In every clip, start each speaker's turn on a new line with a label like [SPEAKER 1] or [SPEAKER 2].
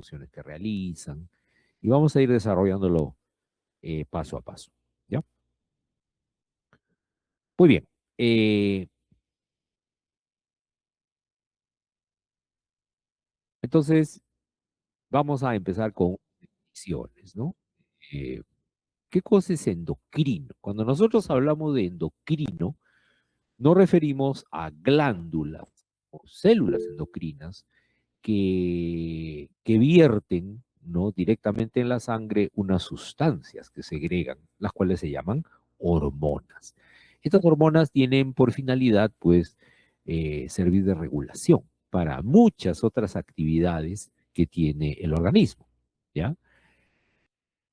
[SPEAKER 1] funciones que realizan, y vamos a ir desarrollándolo paso a paso. ¿Ya? Muy bien. Entonces, vamos a empezar con definiciones, ¿no? Eh, ¿Qué cosa es endocrino? Cuando nosotros hablamos de endocrino, nos referimos a glándulas o células endocrinas que vierten, ¿no?, directamente en la sangre unas sustancias que segregan, las cuales se llaman hormonas. Estas hormonas tienen por finalidad, pues, servir de regulación para muchas otras actividades que tiene el organismo, ¿ya?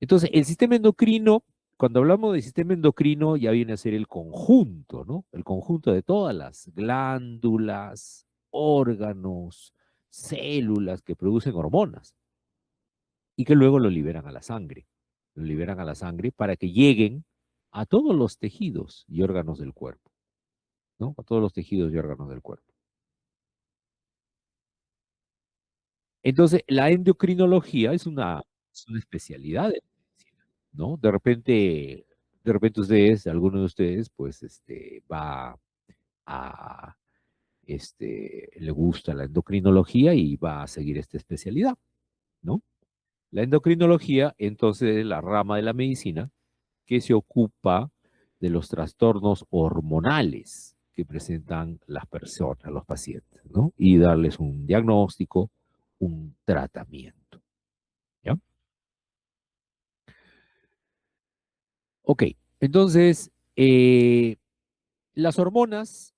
[SPEAKER 1] Entonces, el sistema endocrino, cuando hablamos de sistema endocrino, ya viene a ser el conjunto, ¿no? El conjunto de todas las glándulas, órganos, células que producen hormonas y que luego lo liberan a la sangre. Lo liberan a la sangre para que lleguen a todos los tejidos y órganos del cuerpo, ¿no? A todos los tejidos y órganos del cuerpo. Entonces, la endocrinología es una especialidad de medicina, ¿no? De repente ustedes, alguno de ustedes, pues, va a, le gusta la endocrinología y va a seguir esta especialidad, ¿no? La endocrinología, entonces, es la rama de la medicina que se ocupa de los trastornos hormonales que presentan las personas, los pacientes, ¿no? Y darles un diagnóstico, un tratamiento, ¿ya? Ok, entonces, las hormonas,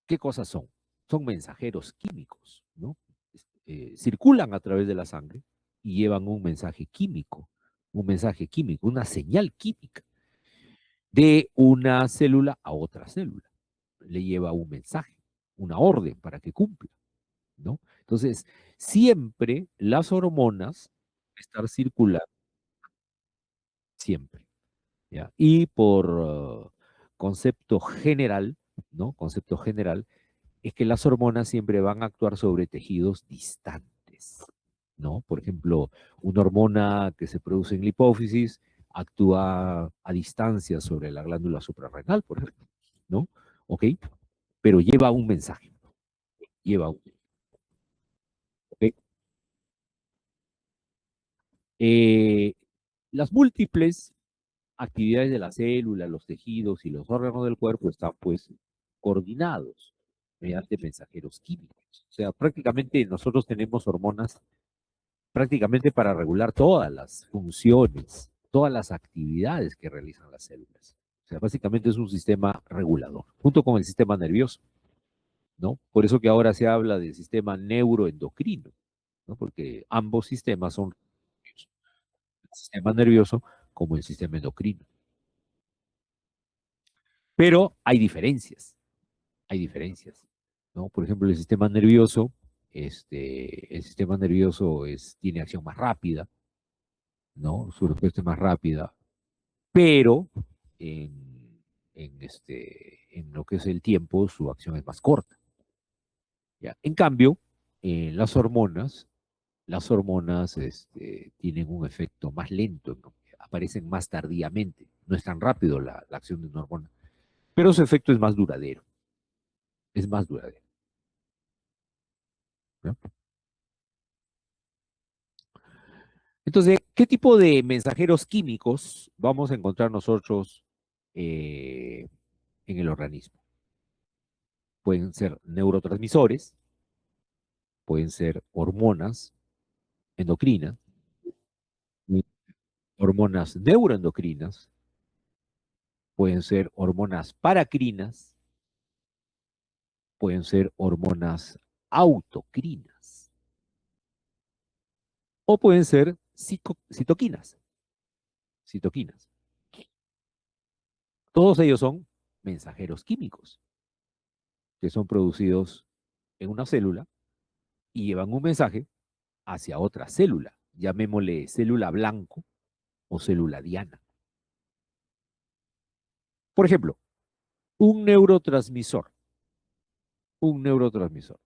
[SPEAKER 1] ¿qué cosas son? Son mensajeros químicos, ¿no? Circulan a través de la sangre y llevan un mensaje químico, una señal química de una célula a otra célula. Le lleva un mensaje, una orden para que cumpla, ¿no? Entonces, siempre las hormonas estar circulando, siempre, ¿ya? Y por concepto general, ¿no? Concepto general, es que las hormonas siempre van a actuar sobre tejidos distantes, ¿no? Por ejemplo, una hormona que se produce en la hipófisis actúa a distancia sobre la glándula suprarrenal, por ejemplo, ¿no? ¿Ok? Pero lleva un mensaje, lleva un, ¿ok? Eh, las múltiples actividades de la célula, los tejidos y los órganos del cuerpo están pues coordinados mediante mensajeros químicos. O sea, prácticamente nosotros tenemos hormonas prácticamente para regular todas las funciones, todas las actividades que realizan las células. O sea, básicamente es un sistema regulador, junto con el sistema nervioso, ¿no? Por eso que ahora se habla del sistema neuroendocrino, ¿no? Porque ambos sistemas son el sistema nervioso como el sistema endocrino. Pero hay diferencias, ¿no? Por ejemplo, el sistema nervioso tiene acción más rápida, ¿no? Su respuesta es más rápida, pero en lo que es el tiempo, su acción es más corta, ¿ya? En cambio, las hormonas tienen un efecto más lento, ¿no? Aparecen más tardíamente, no es tan rápido la acción de una hormona, pero su efecto es más duradero, ¿no? Entonces, ¿qué tipo de mensajeros químicos vamos a encontrar nosotros eh, en el organismo? Pueden ser neurotransmisores, pueden ser hormonas endocrinas, hormonas neuroendocrinas, pueden ser hormonas paracrinas, pueden ser hormonas autocrinas o pueden ser citoquinas. Todos ellos son mensajeros químicos que son producidos en una célula y llevan un mensaje hacia otra célula, llamémosle célula blanco o célula diana. Por ejemplo, un neurotransmisor, un neurotransmisor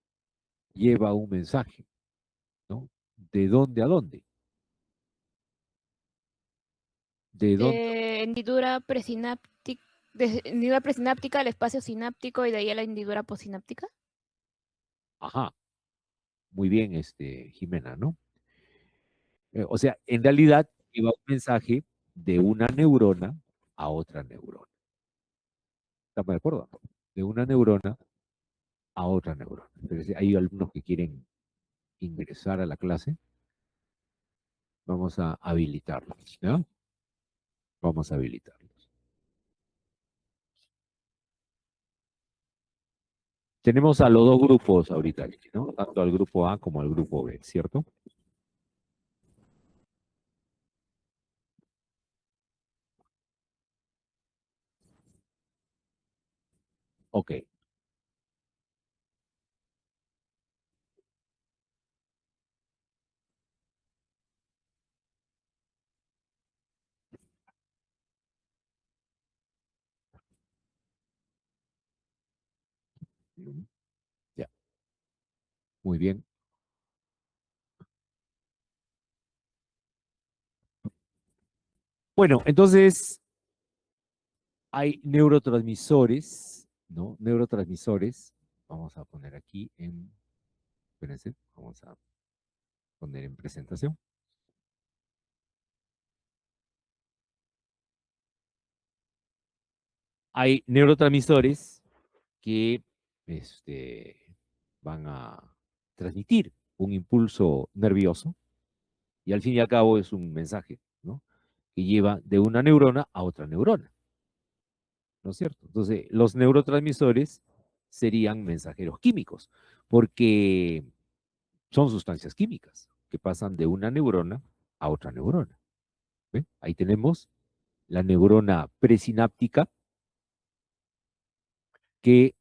[SPEAKER 1] lleva un mensaje, ¿no? ¿De dónde a dónde? ¿De dónde?
[SPEAKER 2] Hendidura presináptica, de hendidura presináptica al espacio sináptico y de ahí a la hendidura posináptica.
[SPEAKER 1] Ajá, muy bien, Jimena, ¿no? O sea, en realidad iba un mensaje de una neurona a otra neurona. ¿Estamos de acuerdo? De una neurona a otra neurona. Entonces, hay alumnos que quieren ingresar a la clase. Vamos a habilitarlos, ¿ya? Vamos a habilitarlos. Tenemos a los dos grupos ahorita, ¿no? Tanto al grupo A como al grupo B, ¿cierto? Ok. Ya, muy bien. Bueno, entonces hay neurotransmisores, ¿no? Neurotransmisores. Vamos a poner aquí en, espérense, vamos a poner en presentación. Hay neurotransmisores que van a transmitir un impulso nervioso y al fin y al cabo es un mensaje, ¿no? Que lleva de una neurona a otra neurona, ¿no es cierto? Entonces, los neurotransmisores serían mensajeros químicos, porque son sustancias químicas que pasan de una neurona a otra neurona. ¿Ve? Ahí tenemos la neurona presináptica que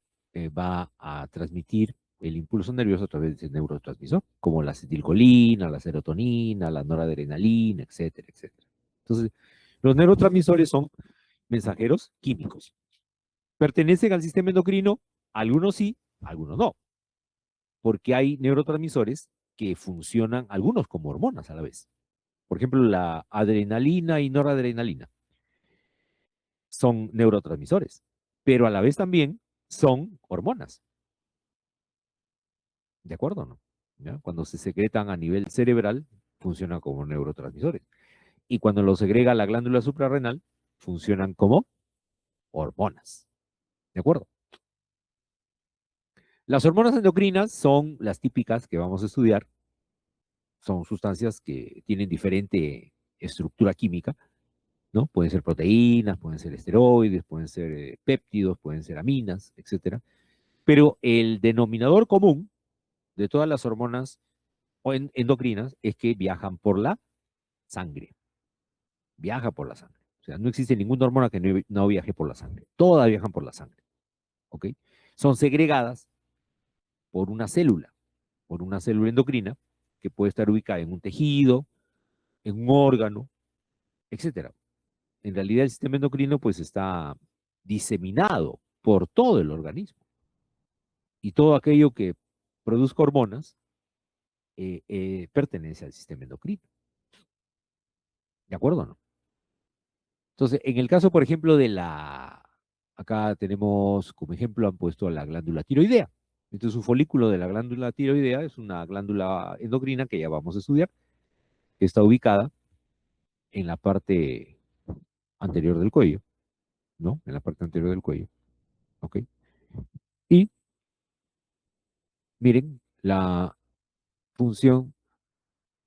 [SPEAKER 1] va a transmitir el impulso nervioso a través de ese neurotransmisor, como la acetilcolina, la serotonina, la noradrenalina, etcétera, etcétera. Entonces, los neurotransmisores son mensajeros químicos. ¿Pertenecen al sistema endocrino? Algunos sí, algunos no, porque hay neurotransmisores que funcionan, algunos como hormonas a la vez. Por ejemplo, la adrenalina y noradrenalina son neurotransmisores, pero a la vez también son hormonas. ¿De acuerdo o no? ¿Ya? Cuando se secretan a nivel cerebral, funcionan como neurotransmisores. Y cuando los segrega la glándula suprarrenal, funcionan como hormonas. ¿De acuerdo? Las hormonas endocrinas son las típicas que vamos a estudiar. Son sustancias que tienen diferente estructura química, ¿no? Pueden ser proteínas, pueden ser esteroides, pueden ser péptidos, pueden ser aminas, etcétera. Pero el denominador común de todas las hormonas endocrinas es que viajan por la sangre. Viaja por la sangre. O sea, no existe ninguna hormona que no viaje por la sangre. Todas viajan por la sangre. ¿Ok? Son segregadas por una célula endocrina que puede estar ubicada en un tejido, en un órgano, etcétera. En realidad el sistema endocrino pues está diseminado por todo el organismo y todo aquello que produzca hormonas pertenece al sistema endocrino. ¿De acuerdo o no? Entonces, en el caso, por ejemplo, acá tenemos como ejemplo, han puesto la glándula tiroidea. Entonces, un folículo de la glándula tiroidea es una glándula endocrina que ya vamos a estudiar, que está ubicada en la parte anterior del cuello, ¿no? En la parte anterior del cuello, ¿ok? Y miren, la función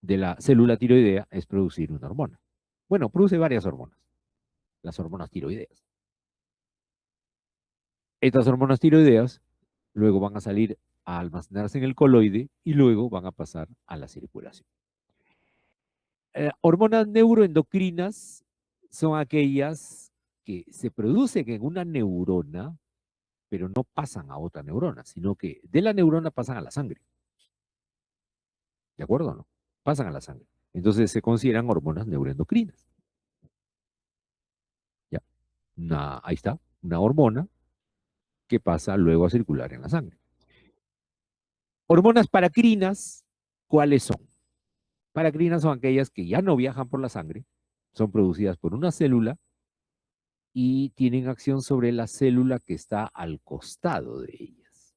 [SPEAKER 1] de la célula tiroidea es producir una hormona. Bueno, produce varias hormonas, las hormonas tiroideas. Estas hormonas tiroideas luego van a salir a almacenarse en el coloide y luego van a pasar a la circulación. Hormonas neuroendocrinas son aquellas que se producen en una neurona, pero no pasan a otra neurona, sino que de la neurona pasan a la sangre. ¿De acuerdo o no? Pasan a la sangre. Entonces se consideran hormonas neuroendocrinas. ¿Ya? Ahí está, una hormona que pasa luego a circular en la sangre. Hormonas paracrinas, ¿cuáles son? Paracrinas son aquellas que ya no viajan por la sangre, son producidas por una célula y tienen acción sobre la célula que está al costado de ellas.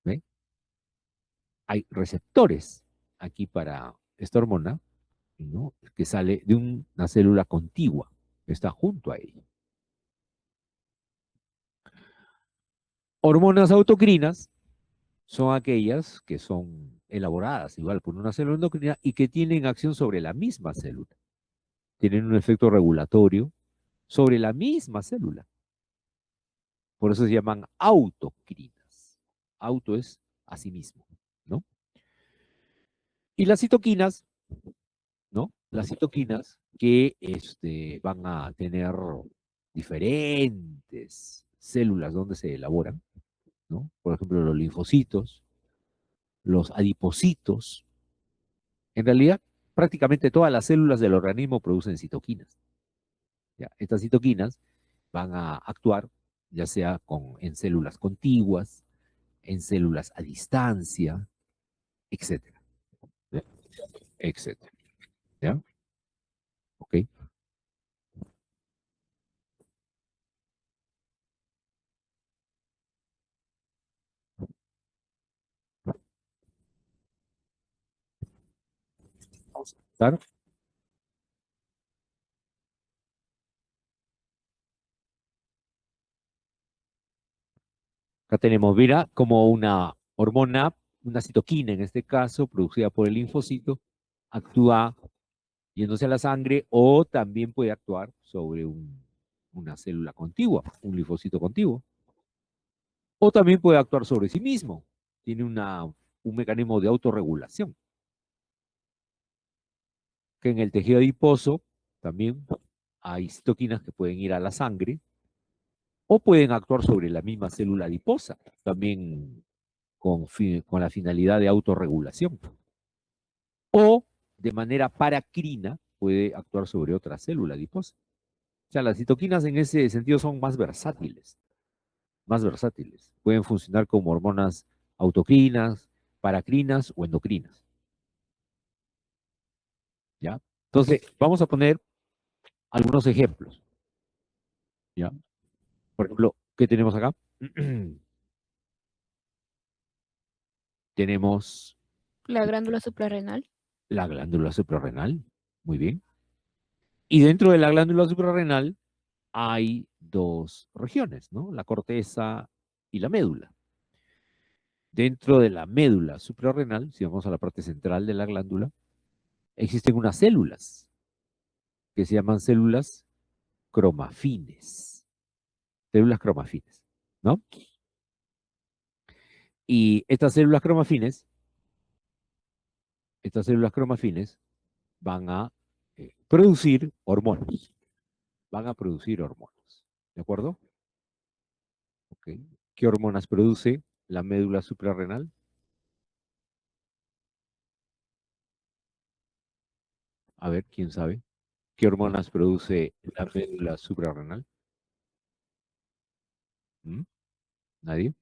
[SPEAKER 1] ¿Ven? Hay receptores aquí para esta hormona, ¿no? Que sale de una célula contigua, que está junto a ella. Hormonas autocrinas son aquellas que son elaboradas igual por una célula endocrina y que tienen acción sobre la misma célula. Tienen un efecto regulatorio sobre la misma célula. Por eso se llaman autocrinas. Auto es a sí mismo, ¿no? Y las citoquinas, ¿no? Las citoquinas que van a tener diferentes células donde se elaboran, ¿no? Por ejemplo, los linfocitos, los adipocitos. En realidad, prácticamente todas las células del organismo producen citoquinas. ¿Ya? Estas citoquinas van a actuar ya sea en células contiguas, en células a distancia, etcétera. ¿Ya? Etcétera. ¿Ya? ¿Ok? Vamos a empezar. Acá tenemos, mira, como una hormona, una citoquina en este caso, producida por el linfocito, actúa yéndose a la sangre o también puede actuar sobre una célula contigua, un linfocito contiguo. O también puede actuar sobre sí mismo. Tiene un mecanismo de autorregulación. Que en el tejido adiposo también hay citoquinas que pueden ir a la sangre o pueden actuar sobre la misma célula adiposa, también con la finalidad de autorregulación. O de manera paracrina puede actuar sobre otra célula adiposa. O sea, las citoquinas en ese sentido son más versátiles, más versátiles. Pueden funcionar como hormonas autocrinas, paracrinas o endocrinas. ¿Ya? Entonces, vamos a poner algunos ejemplos. ¿Ya? Por ejemplo, ¿qué tenemos acá? Tenemos
[SPEAKER 2] La glándula suprarrenal.
[SPEAKER 1] la glándula suprarrenal. Muy bien. Y dentro de la glándula suprarrenal hay dos regiones, ¿no? La corteza y la médula. Dentro de la médula suprarrenal, si vamos a la parte central de la glándula, existen unas células que se llaman células cromafines. Células cromafines, ¿no? Y estas células cromafines van a producir hormonas. Van a producir hormonas. ¿De acuerdo? Ok. ¿Qué hormonas produce la médula suprarrenal? A ver, ¿quién sabe? ¿Qué hormonas produce la médula suprarrenal? ¿Mm? ¿Nadie?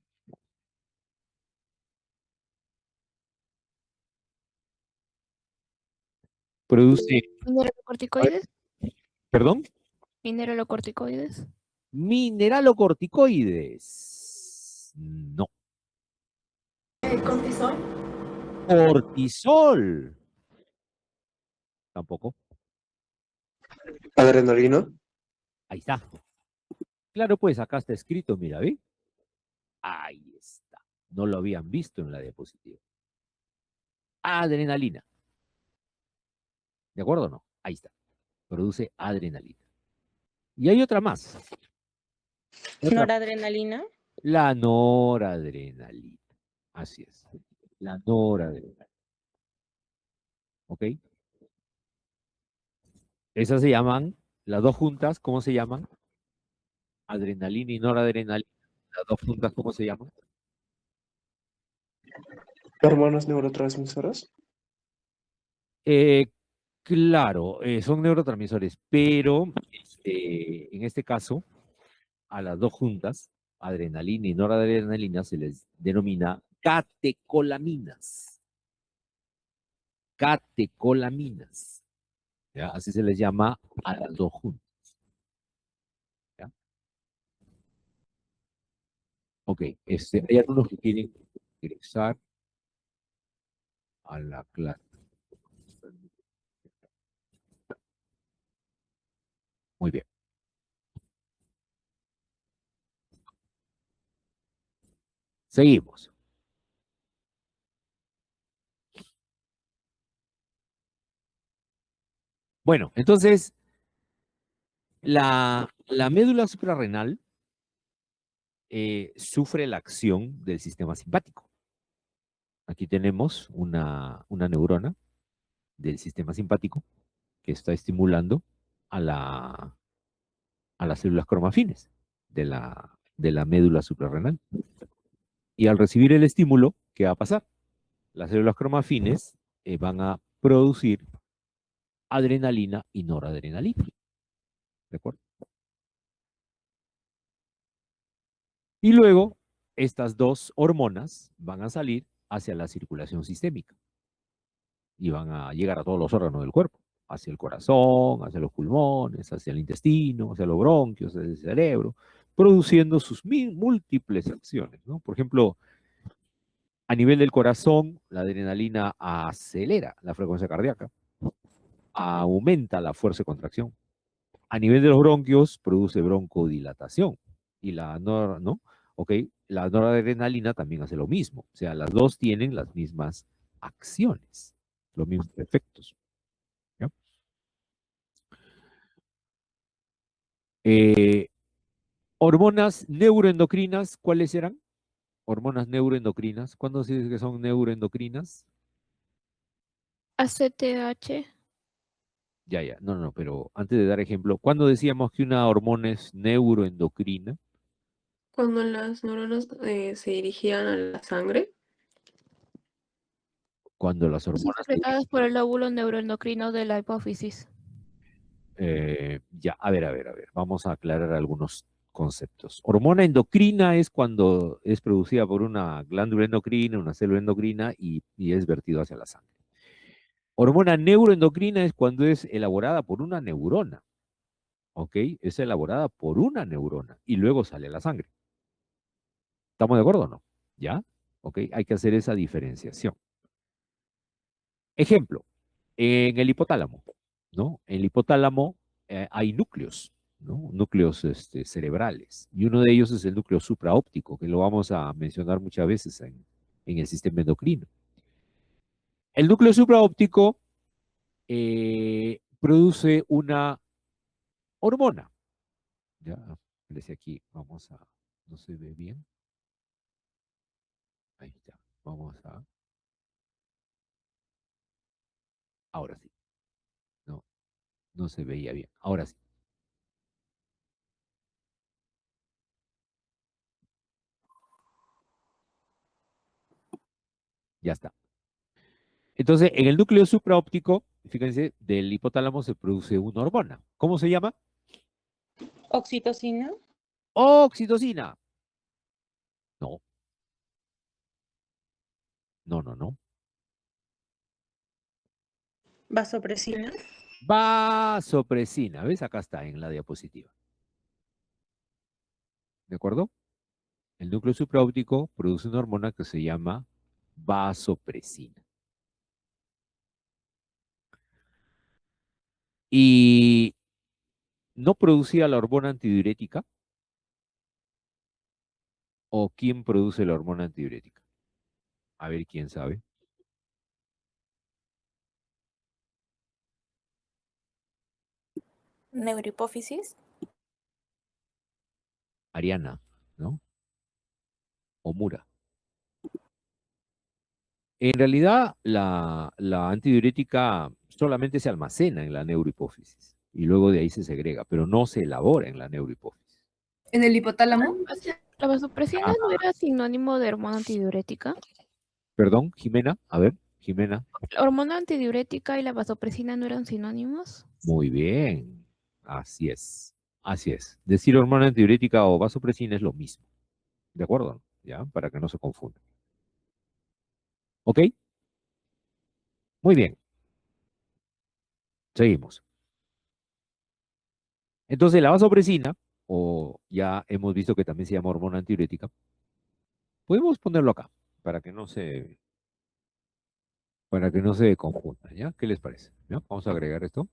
[SPEAKER 1] Produce, a ver,
[SPEAKER 2] Mineralocorticoides.
[SPEAKER 1] perdón,
[SPEAKER 2] Mineralocorticoides.
[SPEAKER 1] mineralocorticoides. No.
[SPEAKER 3] ¿El cortisol?
[SPEAKER 1] Cortisol. Tampoco.
[SPEAKER 4] Adrenalina.
[SPEAKER 1] Ahí está. Claro, pues acá está escrito, mira, ¿ve? Ahí está. No lo habían visto en la diapositiva. Adrenalina. ¿De acuerdo o no? Ahí está. Produce adrenalina. Y hay otra más. Otra.
[SPEAKER 3] Noradrenalina.
[SPEAKER 1] La noradrenalina. Así es. La noradrenalina. ¿Ok? Esas se llaman, las dos juntas, ¿cómo se llaman? Adrenalina y noradrenalina. Las dos juntas, ¿cómo se llaman?
[SPEAKER 4] Hormonas neurotransmisoras.
[SPEAKER 1] Eh, claro, son neurotransmisores, pero en este caso, a las dos juntas, adrenalina y noradrenalina, se les denomina catecolaminas. catecolaminas. ¿Ya? Así se les llama a las dos juntas. ¿Ya? Ok, hay algunos que quieren ingresar a la clase. Muy bien. Seguimos. Bueno, entonces, la médula suprarrenal sufre la acción del sistema simpático. Aquí tenemos una neurona del sistema simpático que está estimulando a, a las células cromafines de la médula suprarrenal. Y al recibir el estímulo, ¿qué va a pasar? Las células cromafines van a producir adrenalina y noradrenalina. ¿De acuerdo? Y luego, estas dos hormonas van a salir hacia la circulación sistémica y van a llegar a todos los órganos del cuerpo, hacia el corazón, hacia los pulmones, hacia el intestino, hacia los bronquios, hacia el cerebro, produciendo sus múltiples acciones, ¿no? Por ejemplo, a nivel del corazón, la adrenalina acelera la frecuencia cardíaca, aumenta la fuerza de contracción. A nivel de los bronquios, produce broncodilatación. Y ¿no? Ok, la noradrenalina también hace lo mismo. O sea, las dos tienen las mismas acciones, los mismos efectos. ¿Ya? Hormonas neuroendocrinas, ¿cuáles eran? Hormonas neuroendocrinas. ¿Cuándo se dice que son neuroendocrinas?
[SPEAKER 2] ACTH.
[SPEAKER 1] Ya. No, pero antes de dar ejemplo, ¿cuándo decíamos que una hormona es neuroendocrina?
[SPEAKER 3] Cuando las neuronas se dirigían a la sangre.
[SPEAKER 1] Cuando las hormonas...
[SPEAKER 2] Secretadas por el lóbulo neuroendocrino de la hipófisis.
[SPEAKER 1] Ya, a ver. Vamos a aclarar algunos conceptos. Hormona endocrina es cuando es producida por una glándula endocrina, una célula endocrina y es vertido hacia la sangre. Hormona neuroendocrina es cuando es elaborada por una neurona. ¿Ok? Es elaborada por una neurona y luego sale a la sangre. ¿Estamos de acuerdo o no? ¿Ya? ¿Ok? Hay que hacer esa diferenciación. Ejemplo, en el hipotálamo, ¿no? En el hipotálamo hay núcleos, ¿no? Núcleos cerebrales. Y uno de ellos es el núcleo supraóptico, que lo vamos a mencionar muchas veces en el sistema endocrino. El núcleo supraóptico produce una hormona. Ya, desde aquí, vamos a, no se ve bien. Ahí está, vamos a, ahora sí. No, no se veía bien. Ahora sí, ya está. Entonces, en el núcleo supraóptico, fíjense, del hipotálamo se produce una hormona. ¿Cómo se llama?
[SPEAKER 3] Oxitocina.
[SPEAKER 1] Oxitocina. No, no.
[SPEAKER 3] Vasopresina.
[SPEAKER 1] Vasopresina. ¿Ves? Acá está en la diapositiva. ¿De acuerdo? El núcleo supraóptico produce una hormona que se llama vasopresina. Y no producía la hormona antidiurética. ¿O quién produce la hormona antidiurética? A ver quién sabe.
[SPEAKER 5] Neurohipófisis.
[SPEAKER 1] Ariana, ¿no? O Mura. En realidad, la antidiurética solamente se almacena en la neurohipófisis y luego de ahí se segrega, pero no se elabora en la neurohipófisis.
[SPEAKER 6] ¿En el hipotálamo?
[SPEAKER 2] ¿La vasopresina no era sinónimo de hormona antidiurética?
[SPEAKER 1] Perdón, Jimena, a ver, Jimena.
[SPEAKER 2] ¿La hormona antidiurética y la vasopresina no eran sinónimos?
[SPEAKER 1] Muy bien, así es, así es. Decir hormona antidiurética o vasopresina es lo mismo, ¿de acuerdo? ¿Ya? Para que no se confunda. ¿Ok? Muy bien. Seguimos. Entonces, la vasopresina, o ya hemos visto que también se llama hormona antidiurética, podemos ponerlo acá para que no se confunda, ¿ya? ¿Qué les parece? ¿Ya? Vamos a agregar esto.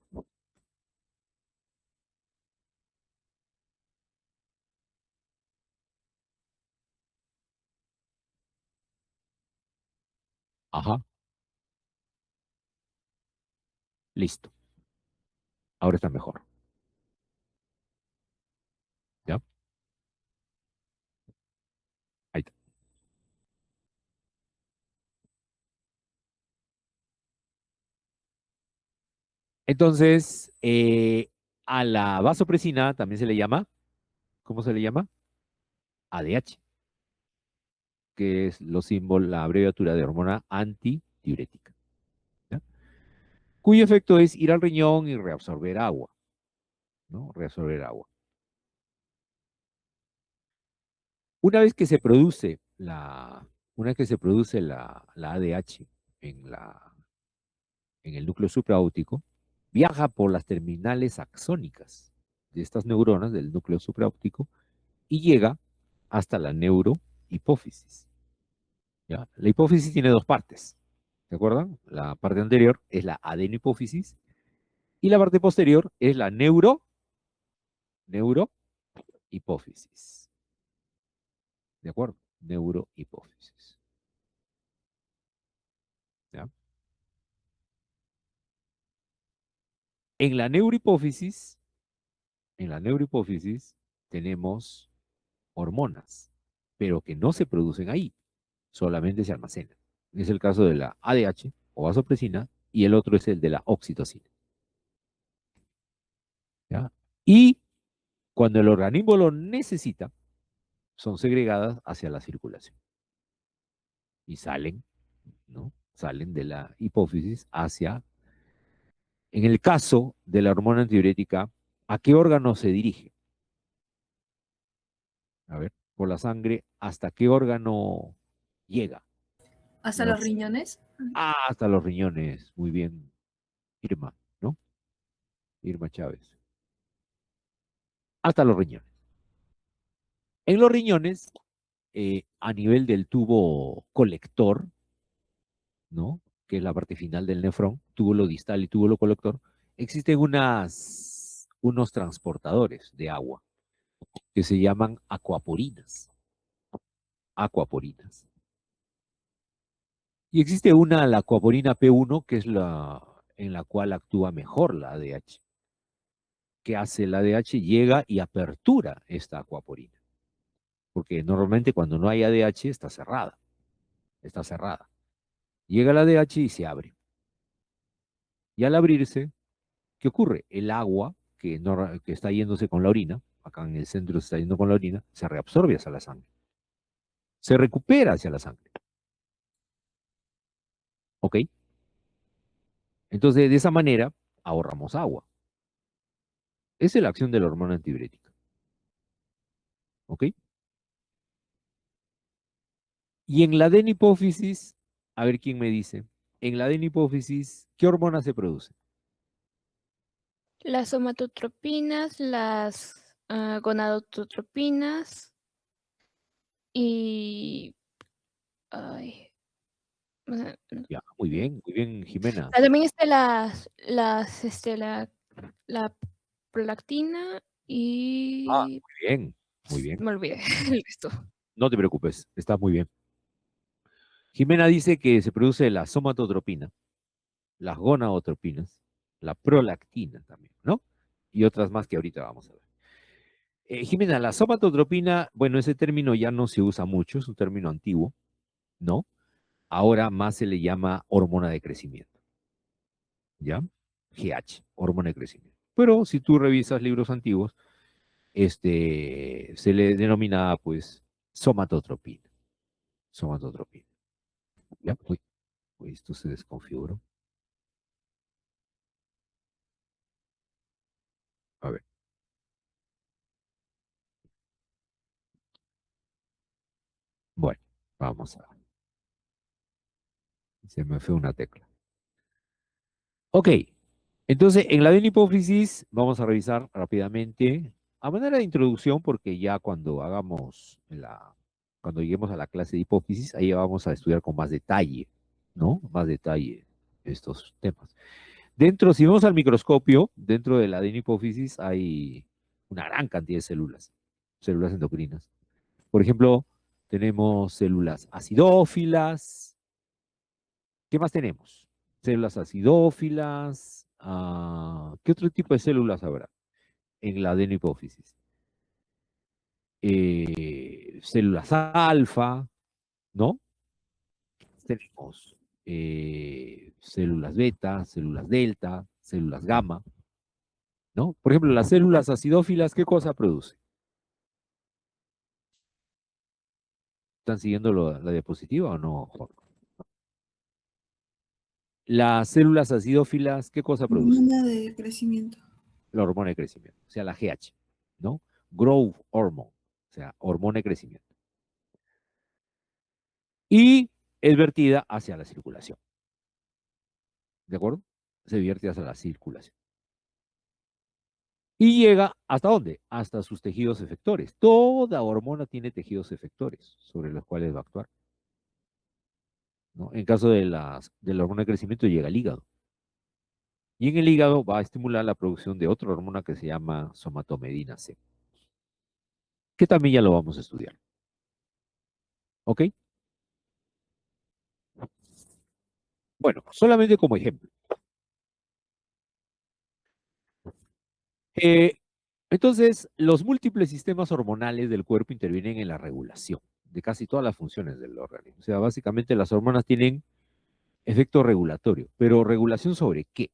[SPEAKER 1] Ajá, listo. Ahora está mejor. ¿Ya? Ahí está. Entonces, a la vasopresina también se le llama, ¿cómo se le llama? ADH, que es la abreviatura de hormona antidiurética, ¿ya? Cuyo efecto es ir al riñón y reabsorber agua, ¿no? Reabsorber agua. Una vez que se produce una vez que se produce la ADH en en el núcleo supraóptico, viaja por las terminales axónicas de estas neuronas del núcleo supraóptico y llega hasta la neurohipófisis. ¿Ya? La hipófisis tiene dos partes, ¿se acuerdan? La parte anterior es la adenohipófisis y la parte posterior es la neurohipófisis. ¿De acuerdo? Neurohipófisis. ¿Ya? En la neurohipófisis, en la neurohipófisis tenemos hormonas, pero que no se producen ahí, solamente se almacenan. Es el caso de la ADH o vasopresina y el otro es el de la oxitocina. ¿Ya? Y cuando el organismo lo necesita, son segregadas hacia la circulación y salen, ¿no? Salen de la hipófisis hacia, en el caso de la hormona antidiurética, ¿a qué órgano se dirige? A ver, por la sangre, ¿hasta qué órgano llega?
[SPEAKER 5] ¿Hasta
[SPEAKER 1] La
[SPEAKER 5] los riñones?
[SPEAKER 1] hasta los riñones. Muy bien, Irma, ¿no? Irma Chávez. Hasta los riñones. En los riñones, a nivel del tubo colector, ¿no? Que es la parte final del nefrón, túbulo distal y túbulo colector, existen unos transportadores de agua que se llaman acuaporinas. Acuaporinas. Y existe la acuaporina P1, que es la en la cual actúa mejor la ADH. ¿Qué hace la ADH? Llega y apertura esta acuaporina. Porque normalmente cuando no hay ADH está cerrada. Está cerrada. Llega la ADH y se abre. Y al abrirse, ¿qué ocurre? El agua que está yéndose con la orina, acá en el centro se está yendo con la orina, se reabsorbe hacia la sangre. Se recupera hacia la sangre. ¿Ok? Entonces, de esa manera, ahorramos agua. Esa es la acción de la hormona antidiurética. ¿Ok? Y en la adenipófisis, a ver quién me dice, en la adenipófisis, ¿qué hormona se produce?
[SPEAKER 2] Las somatotropinas, las gonadotropinas y... Ay,
[SPEAKER 1] Ya, muy bien, Jimena.
[SPEAKER 2] también está la prolactina
[SPEAKER 1] Ah,
[SPEAKER 2] y...
[SPEAKER 1] muy bien, muy bien.
[SPEAKER 2] Me olvidé el resto.
[SPEAKER 1] No te preocupes, está muy bien. Jimena dice que se produce la somatotropina, las gonadotropinas, la prolactina también, ¿no? Y otras más que ahorita vamos a ver. Jimena, la somatotropina, bueno, ese término ya no se usa mucho, es un término antiguo, ¿no? Ahora más se le llama hormona de crecimiento, ¿ya? GH, hormona de crecimiento. Pero si tú revisas libros antiguos, se le denomina, pues, somatotropina, somatotropina, ¿ya? Uy, uy, esto se desconfiguró. A ver, bueno, vamos a... Se me fue una tecla. Ok, Entonces, en la hipófisis vamos a revisar rápidamente a manera de introducción, porque ya cuando cuando lleguemos a la clase de hipófisis, ahí vamos a estudiar con más detalle, ¿no? Más detalle estos temas. Dentro, si vemos al microscopio, dentro de la hipófisis hay una gran cantidad de células endocrinas. Por ejemplo, tenemos células acidófilas. ¿Qué más tenemos? Células acidófilas. ¿Qué otro tipo de células habrá en la adenopófisis? Células alfa, ¿no? Tenemos células beta, células delta, células gamma, ¿no? Por ejemplo, las células acidófilas, ¿qué cosa producen? ¿Están siguiendo la diapositiva o no, Juan? Las células acidófilas, ¿qué cosa producen?
[SPEAKER 5] Hormona de crecimiento.
[SPEAKER 1] La hormona de crecimiento, o sea, la GH, ¿no? Growth hormone, o sea, hormona de crecimiento. Y es vertida hacia la circulación. ¿De acuerdo? Se vierte hacia la circulación. Y llega ¿hasta dónde? Hasta sus tejidos efectores. Toda hormona tiene tejidos efectores sobre los cuales va a actuar, ¿no? En caso de de la hormona de crecimiento llega al hígado. Y en el hígado va a estimular la producción de otra hormona que se llama somatomedina C, que también ya lo vamos a estudiar. ¿Ok? Bueno, solamente como ejemplo. Entonces, los múltiples sistemas hormonales del cuerpo intervienen en la regulación de casi todas las funciones del organismo. O sea, básicamente las hormonas tienen efecto regulatorio, pero ¿regulación sobre qué?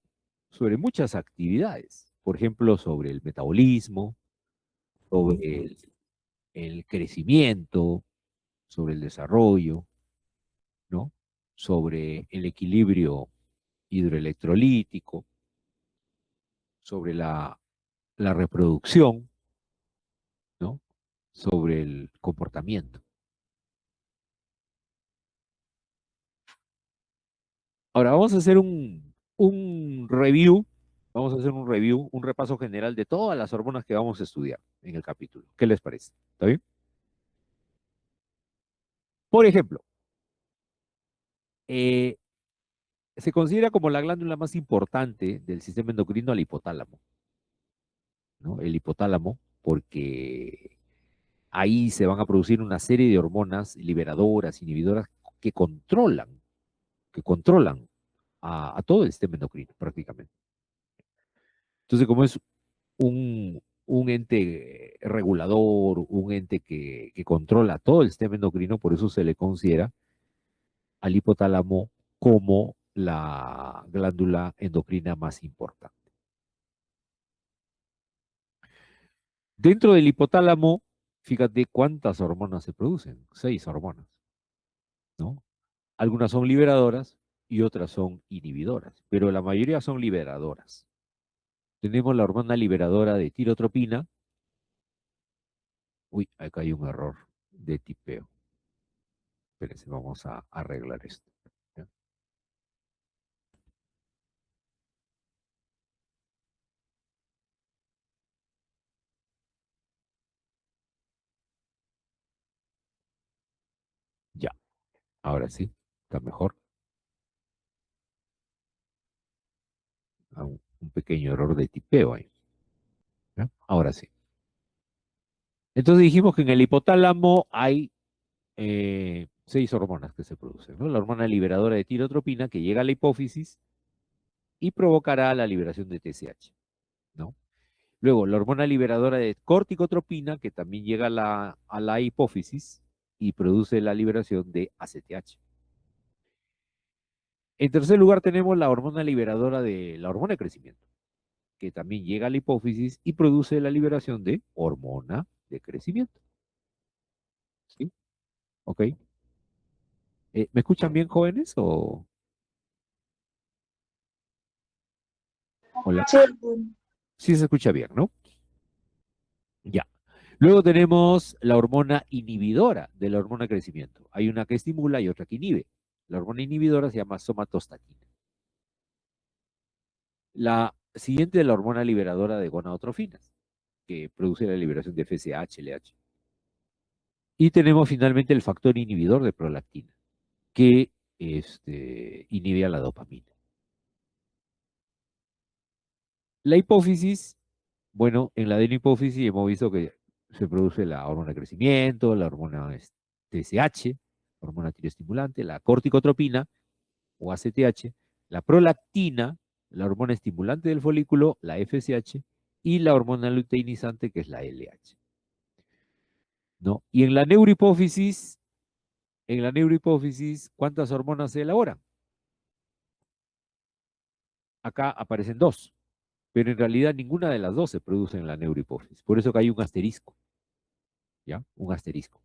[SPEAKER 1] Sobre muchas actividades. Por ejemplo, sobre el metabolismo, sobre el crecimiento, sobre el desarrollo, ¿no? Sobre el equilibrio hidroelectrolítico, sobre la reproducción, ¿no? Sobre el comportamiento. Ahora vamos a hacer un review, vamos a hacer un review, un repaso general de todas las hormonas que vamos a estudiar en el capítulo. ¿Qué les parece? ¿Está bien? Por ejemplo, eh, se considera como la glándula más importante del sistema endocrino al hipotálamo, ¿no? El hipotálamo, porque ahí se van a producir una serie de hormonas liberadoras, inhibidoras, que controlan a todo el sistema endocrino prácticamente. Entonces, como es un ente regulador, un ente que controla todo el sistema endocrino, por eso se le considera al hipotálamo como la glándula endocrina más importante. Dentro del hipotálamo, fíjate cuántas hormonas se producen, 6 hormonas, ¿no? Algunas son liberadoras y otras son inhibidoras, pero la mayoría son liberadoras. Tenemos la hormona liberadora de tirotropina. Uy, acá hay un error de tipeo. Espérense, vamos a arreglar esto. ¿Ya? Ya, ahora sí, está mejor. Un pequeño error de tipeo ahí. ¿Ya? Ahora sí. Entonces dijimos que en el hipotálamo hay 6 hormonas que se producen, ¿no? La hormona liberadora de tirotropina que llega a la hipófisis y provocará la liberación de TSH, ¿no? Luego, la hormona liberadora de corticotropina que también llega a la hipófisis y produce la liberación de ACTH. En tercer lugar tenemos la hormona liberadora de la hormona de crecimiento, que también llega a la hipófisis y produce la liberación de hormona de crecimiento. ¿Sí? ¿Ok? ¿Me escuchan bien, jóvenes? Hola.
[SPEAKER 5] Sí.
[SPEAKER 1] Sí se escucha bien, ¿no? Ya. Luego tenemos la hormona inhibidora de la hormona de crecimiento. Hay una que estimula y otra que inhibe. La hormona inhibidora se llama somatostatina. La siguiente de la hormona liberadora de gonadotrofinas, que produce la liberación de FSH, LH. Y tenemos finalmente el factor inhibidor de prolactina, que inhibe a la dopamina. La hipófisis, bueno, en la adenohipófisis hemos visto que se produce la hormona de crecimiento, la hormona TSH, hormona tiroestimulante, la corticotropina o ACTH, la prolactina, la hormona estimulante del folículo, la FSH, y la hormona luteinizante, que es la LH. ¿No? Y en la neurohipófisis, ¿cuántas hormonas se elaboran? Acá aparecen dos, pero en realidad ninguna de las dos se produce en la neurohipófisis. Por eso que hay un asterisco, ¿ya? Un asterisco.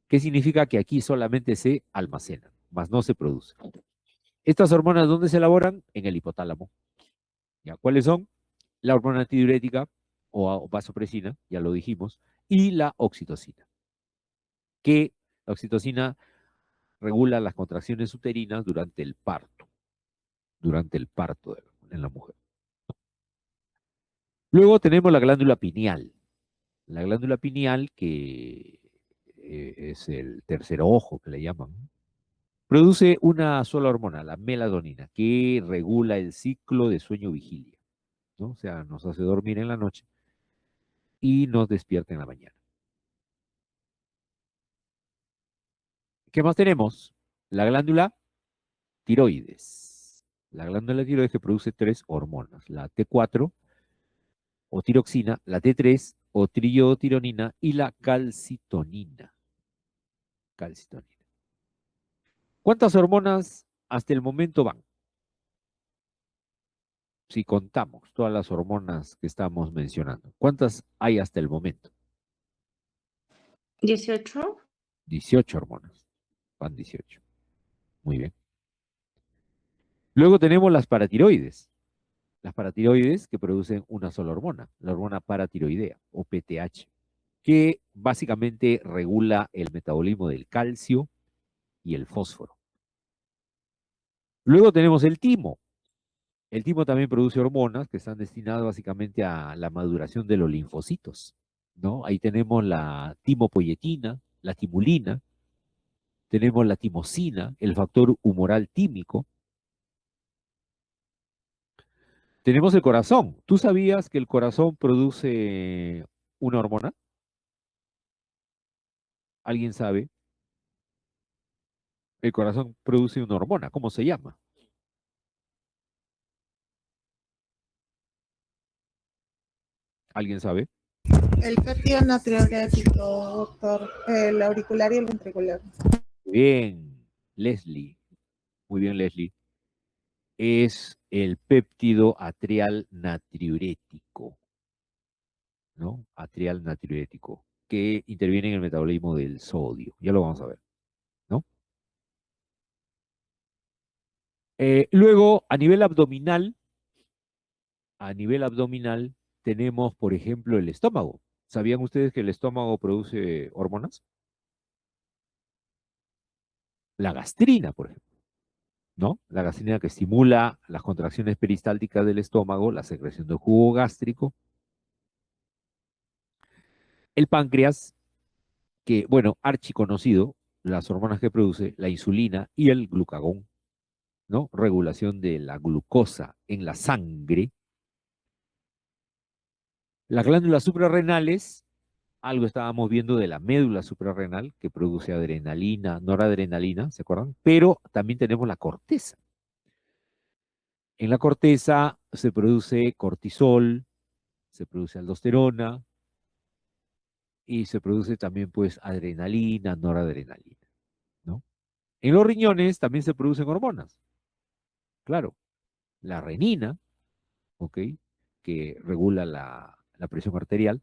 [SPEAKER 1] ¿Qué significa? Que aquí solamente se almacenan, más no se producen. ¿Estas hormonas dónde se elaboran? En el hipotálamo. ¿Ya? ¿Cuáles son? La hormona antidiurética o vasopresina, ya lo dijimos, y la oxitocina. Que la oxitocina regula las contracciones uterinas durante el parto en la mujer. Luego tenemos la glándula pineal. La glándula pineal, que es el tercer ojo que le llaman, produce una sola hormona, la melatonina, que regula el ciclo de sueño-vigilia, ¿no? O sea, nos hace dormir en la noche y nos despierta en la mañana. ¿Qué más tenemos? La glándula tiroides. La glándula tiroides que produce tres hormonas, la T4 o tiroxina, la T3 o triotironina y la calcitonina. Calcitonina. ¿Cuántas hormonas hasta el momento van? Si contamos todas las hormonas que estamos mencionando, ¿cuántas hay hasta el momento?
[SPEAKER 3] 18.
[SPEAKER 1] 18 hormonas. Van 18. Muy bien. Luego tenemos las paratiroides. Las paratiroides que producen una sola hormona, la hormona paratiroidea o PTH, que básicamente regula el metabolismo del calcio y el fósforo. Luego tenemos el timo. El timo también produce hormonas que están destinadas básicamente a la maduración de los linfocitos, ¿no? Ahí tenemos la timopoyetina, la timulina, tenemos la timosina, el factor humoral tímico. Tenemos el corazón. ¿Tú sabías que el corazón produce una hormona? ¿Alguien sabe? El corazón produce una hormona. ¿Cómo se llama? ¿Alguien sabe?
[SPEAKER 5] El péptido natriurético, doctor. El auricular y el ventricular.
[SPEAKER 1] Bien, Leslie. Muy bien, Leslie. Es el péptido atrial natriurético, ¿no? Atrial natriurético, que interviene en el metabolismo del sodio. Ya lo vamos a ver, ¿no? Luego, a nivel abdominal, tenemos, por ejemplo, el estómago. ¿Sabían ustedes que el estómago produce hormonas? La gastrina, por ejemplo, ¿no? La gastrina que estimula las contracciones peristálticas del estómago, la secreción de jugo gástrico. El páncreas, que, bueno, archiconocido, las hormonas que produce, la insulina y el glucagón, ¿no? Regulación de la glucosa en la sangre. Las glándulas suprarrenales, algo estábamos viendo de la médula suprarrenal que produce adrenalina, noradrenalina, ¿se acuerdan? Pero también tenemos la corteza. En la corteza se produce cortisol, se produce aldosterona y se produce también pues adrenalina, noradrenalina, ¿no? En los riñones también se producen hormonas. Claro, la renina, ¿ok? Que regula la presión arterial.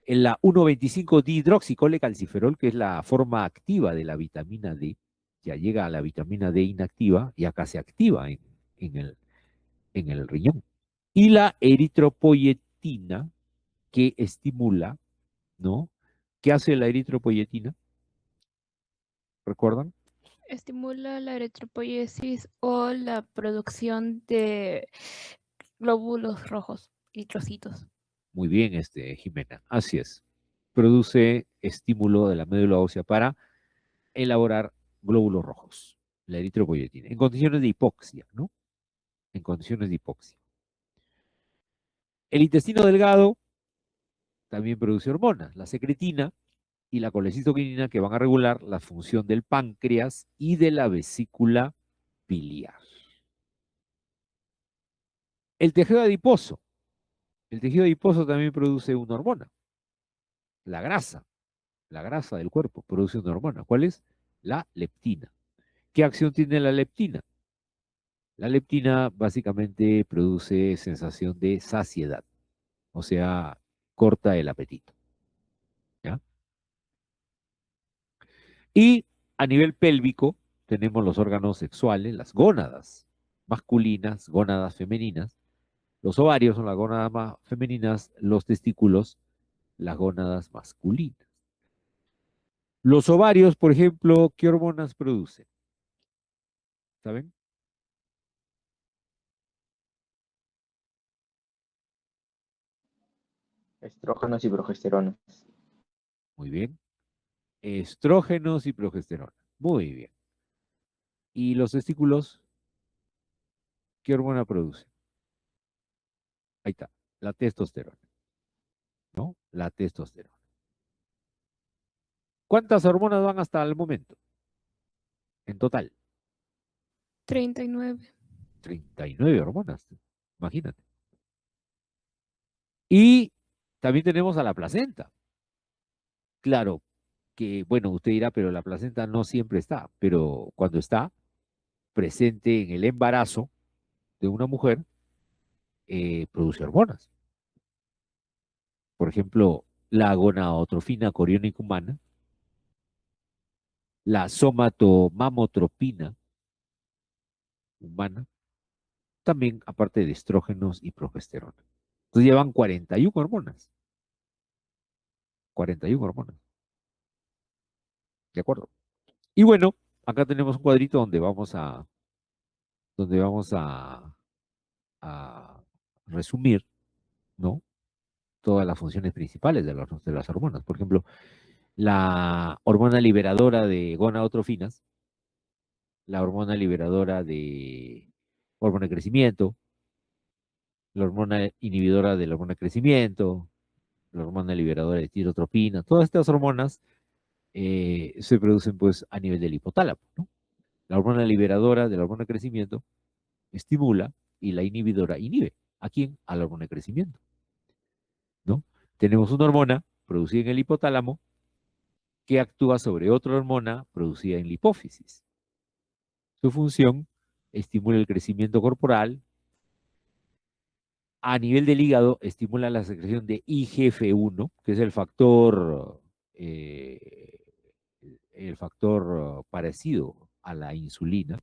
[SPEAKER 1] En la 1,25-dihidroxicolecalciferol, que es la forma activa de la vitamina D, ya llega a la vitamina D inactiva y acá se activa en el riñón. Y la eritropoyetina, que estimula, ¿no? ¿Qué hace la eritropoyetina? ¿Recuerdan?
[SPEAKER 2] Estimula la eritropoyesis o la producción de glóbulos rojos y trocitos.
[SPEAKER 1] Muy bien, Jimena. Así es. Produce estímulo de la médula ósea para elaborar glóbulos rojos, la eritropoyetina, en condiciones de hipoxia, ¿no? En condiciones de hipoxia. El intestino delgado también produce hormonas, la secretina y la colecistoquinina, que van a regular la función del páncreas y de la vesícula biliar. El tejido adiposo. El tejido adiposo también produce una hormona, la grasa. La grasa del cuerpo produce una hormona. ¿Cuál es? La leptina. ¿Qué acción tiene la leptina? La leptina básicamente produce sensación de saciedad, o sea, corta el apetito. ¿Ya? Y a nivel pélvico tenemos los órganos sexuales, las gónadas masculinas, gónadas femeninas. Los ovarios son las gónadas femeninas, los testículos, las gónadas masculinas. Los ovarios, por ejemplo, ¿qué hormonas producen? ¿Saben?
[SPEAKER 6] Estrógenos y progesteronas.
[SPEAKER 1] Muy bien. Estrógenos y progesterona. Muy bien. ¿Y los testículos? ¿Qué hormona producen? Ahí está, la testosterona. ¿No? La testosterona. ¿Cuántas hormonas van hasta el momento? En total,
[SPEAKER 2] 39.
[SPEAKER 1] 39 hormonas. Imagínate. Y también tenemos a la placenta. Claro que, bueno, usted dirá, pero la placenta no siempre está, pero cuando está presente en el embarazo de una mujer, produce hormonas. Por ejemplo, la gonadotrofina coriónica humana, la somatomamotropina humana, también aparte de estrógenos y progesterona. Entonces llevan 41 hormonas. 41 hormonas. ¿De acuerdo? Y bueno, acá tenemos un cuadrito donde vamos a resumir, ¿no? Todas las funciones principales de las hormonas. Por ejemplo, la hormona liberadora de gonadotrofinas, la hormona liberadora de hormona de crecimiento, la hormona inhibidora de la hormona de crecimiento, la hormona liberadora de tirotropina, todas estas hormonas se producen pues a nivel del hipotálamo, ¿no? La hormona liberadora de la hormona de crecimiento estimula y la inhibidora inhibe. ¿A quién? A la hormona de crecimiento, ¿no? Tenemos una hormona producida en el hipotálamo que actúa sobre otra hormona producida en la hipófisis. Su función estimula el crecimiento corporal. A nivel del hígado, estimula la secreción de IGF-1, que es el factor parecido a la insulina,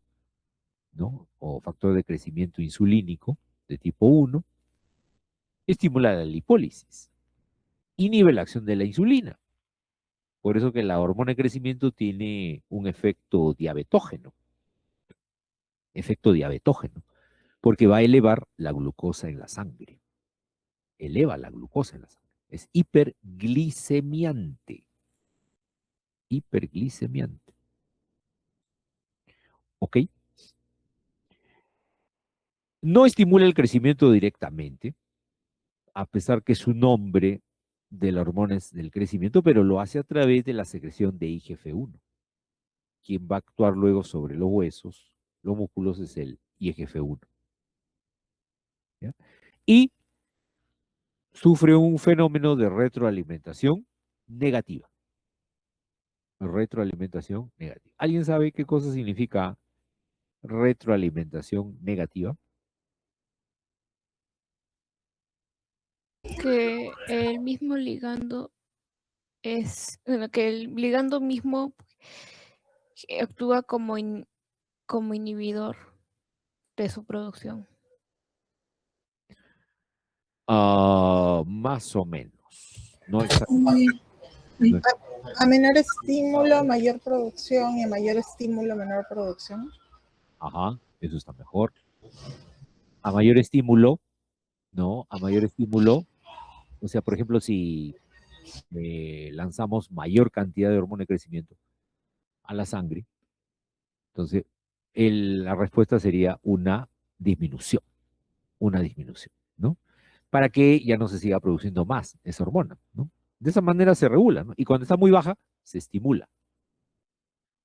[SPEAKER 1] ¿no? O factor de crecimiento insulínico de tipo 1. Estimula la lipólisis. Inhibe la acción de la insulina. Por eso que la hormona de crecimiento tiene un efecto diabetógeno. Efecto diabetógeno. Porque va a elevar la glucosa en la sangre. Eleva la glucosa en la sangre. Es hiperglicemiante. Hiperglicemiante. ¿Ok? No estimula el crecimiento directamente, a pesar que es un nombre de las hormonas del crecimiento, pero lo hace a través de la secreción de IGF-1. Quien va a actuar luego sobre los huesos, los músculos, es el IGF-1. ¿Ya? Y sufre un fenómeno de retroalimentación negativa. Retroalimentación negativa. ¿Alguien sabe qué cosa significa retroalimentación negativa?
[SPEAKER 2] Que el mismo ligando que el ligando mismo actúa como inhibidor de su producción.
[SPEAKER 1] Más o menos. No exactamente.
[SPEAKER 5] A menor estímulo, mayor producción, y a mayor estímulo, menor producción.
[SPEAKER 1] Ajá, eso está mejor. A mayor estímulo, ¿no? A mayor estímulo, o sea, por ejemplo, si lanzamos mayor cantidad de hormona de crecimiento a la sangre, entonces la respuesta sería una disminución, ¿no? Para que ya no se siga produciendo más esa hormona, ¿no? De esa manera se regula, ¿no? Y cuando está muy baja, se estimula.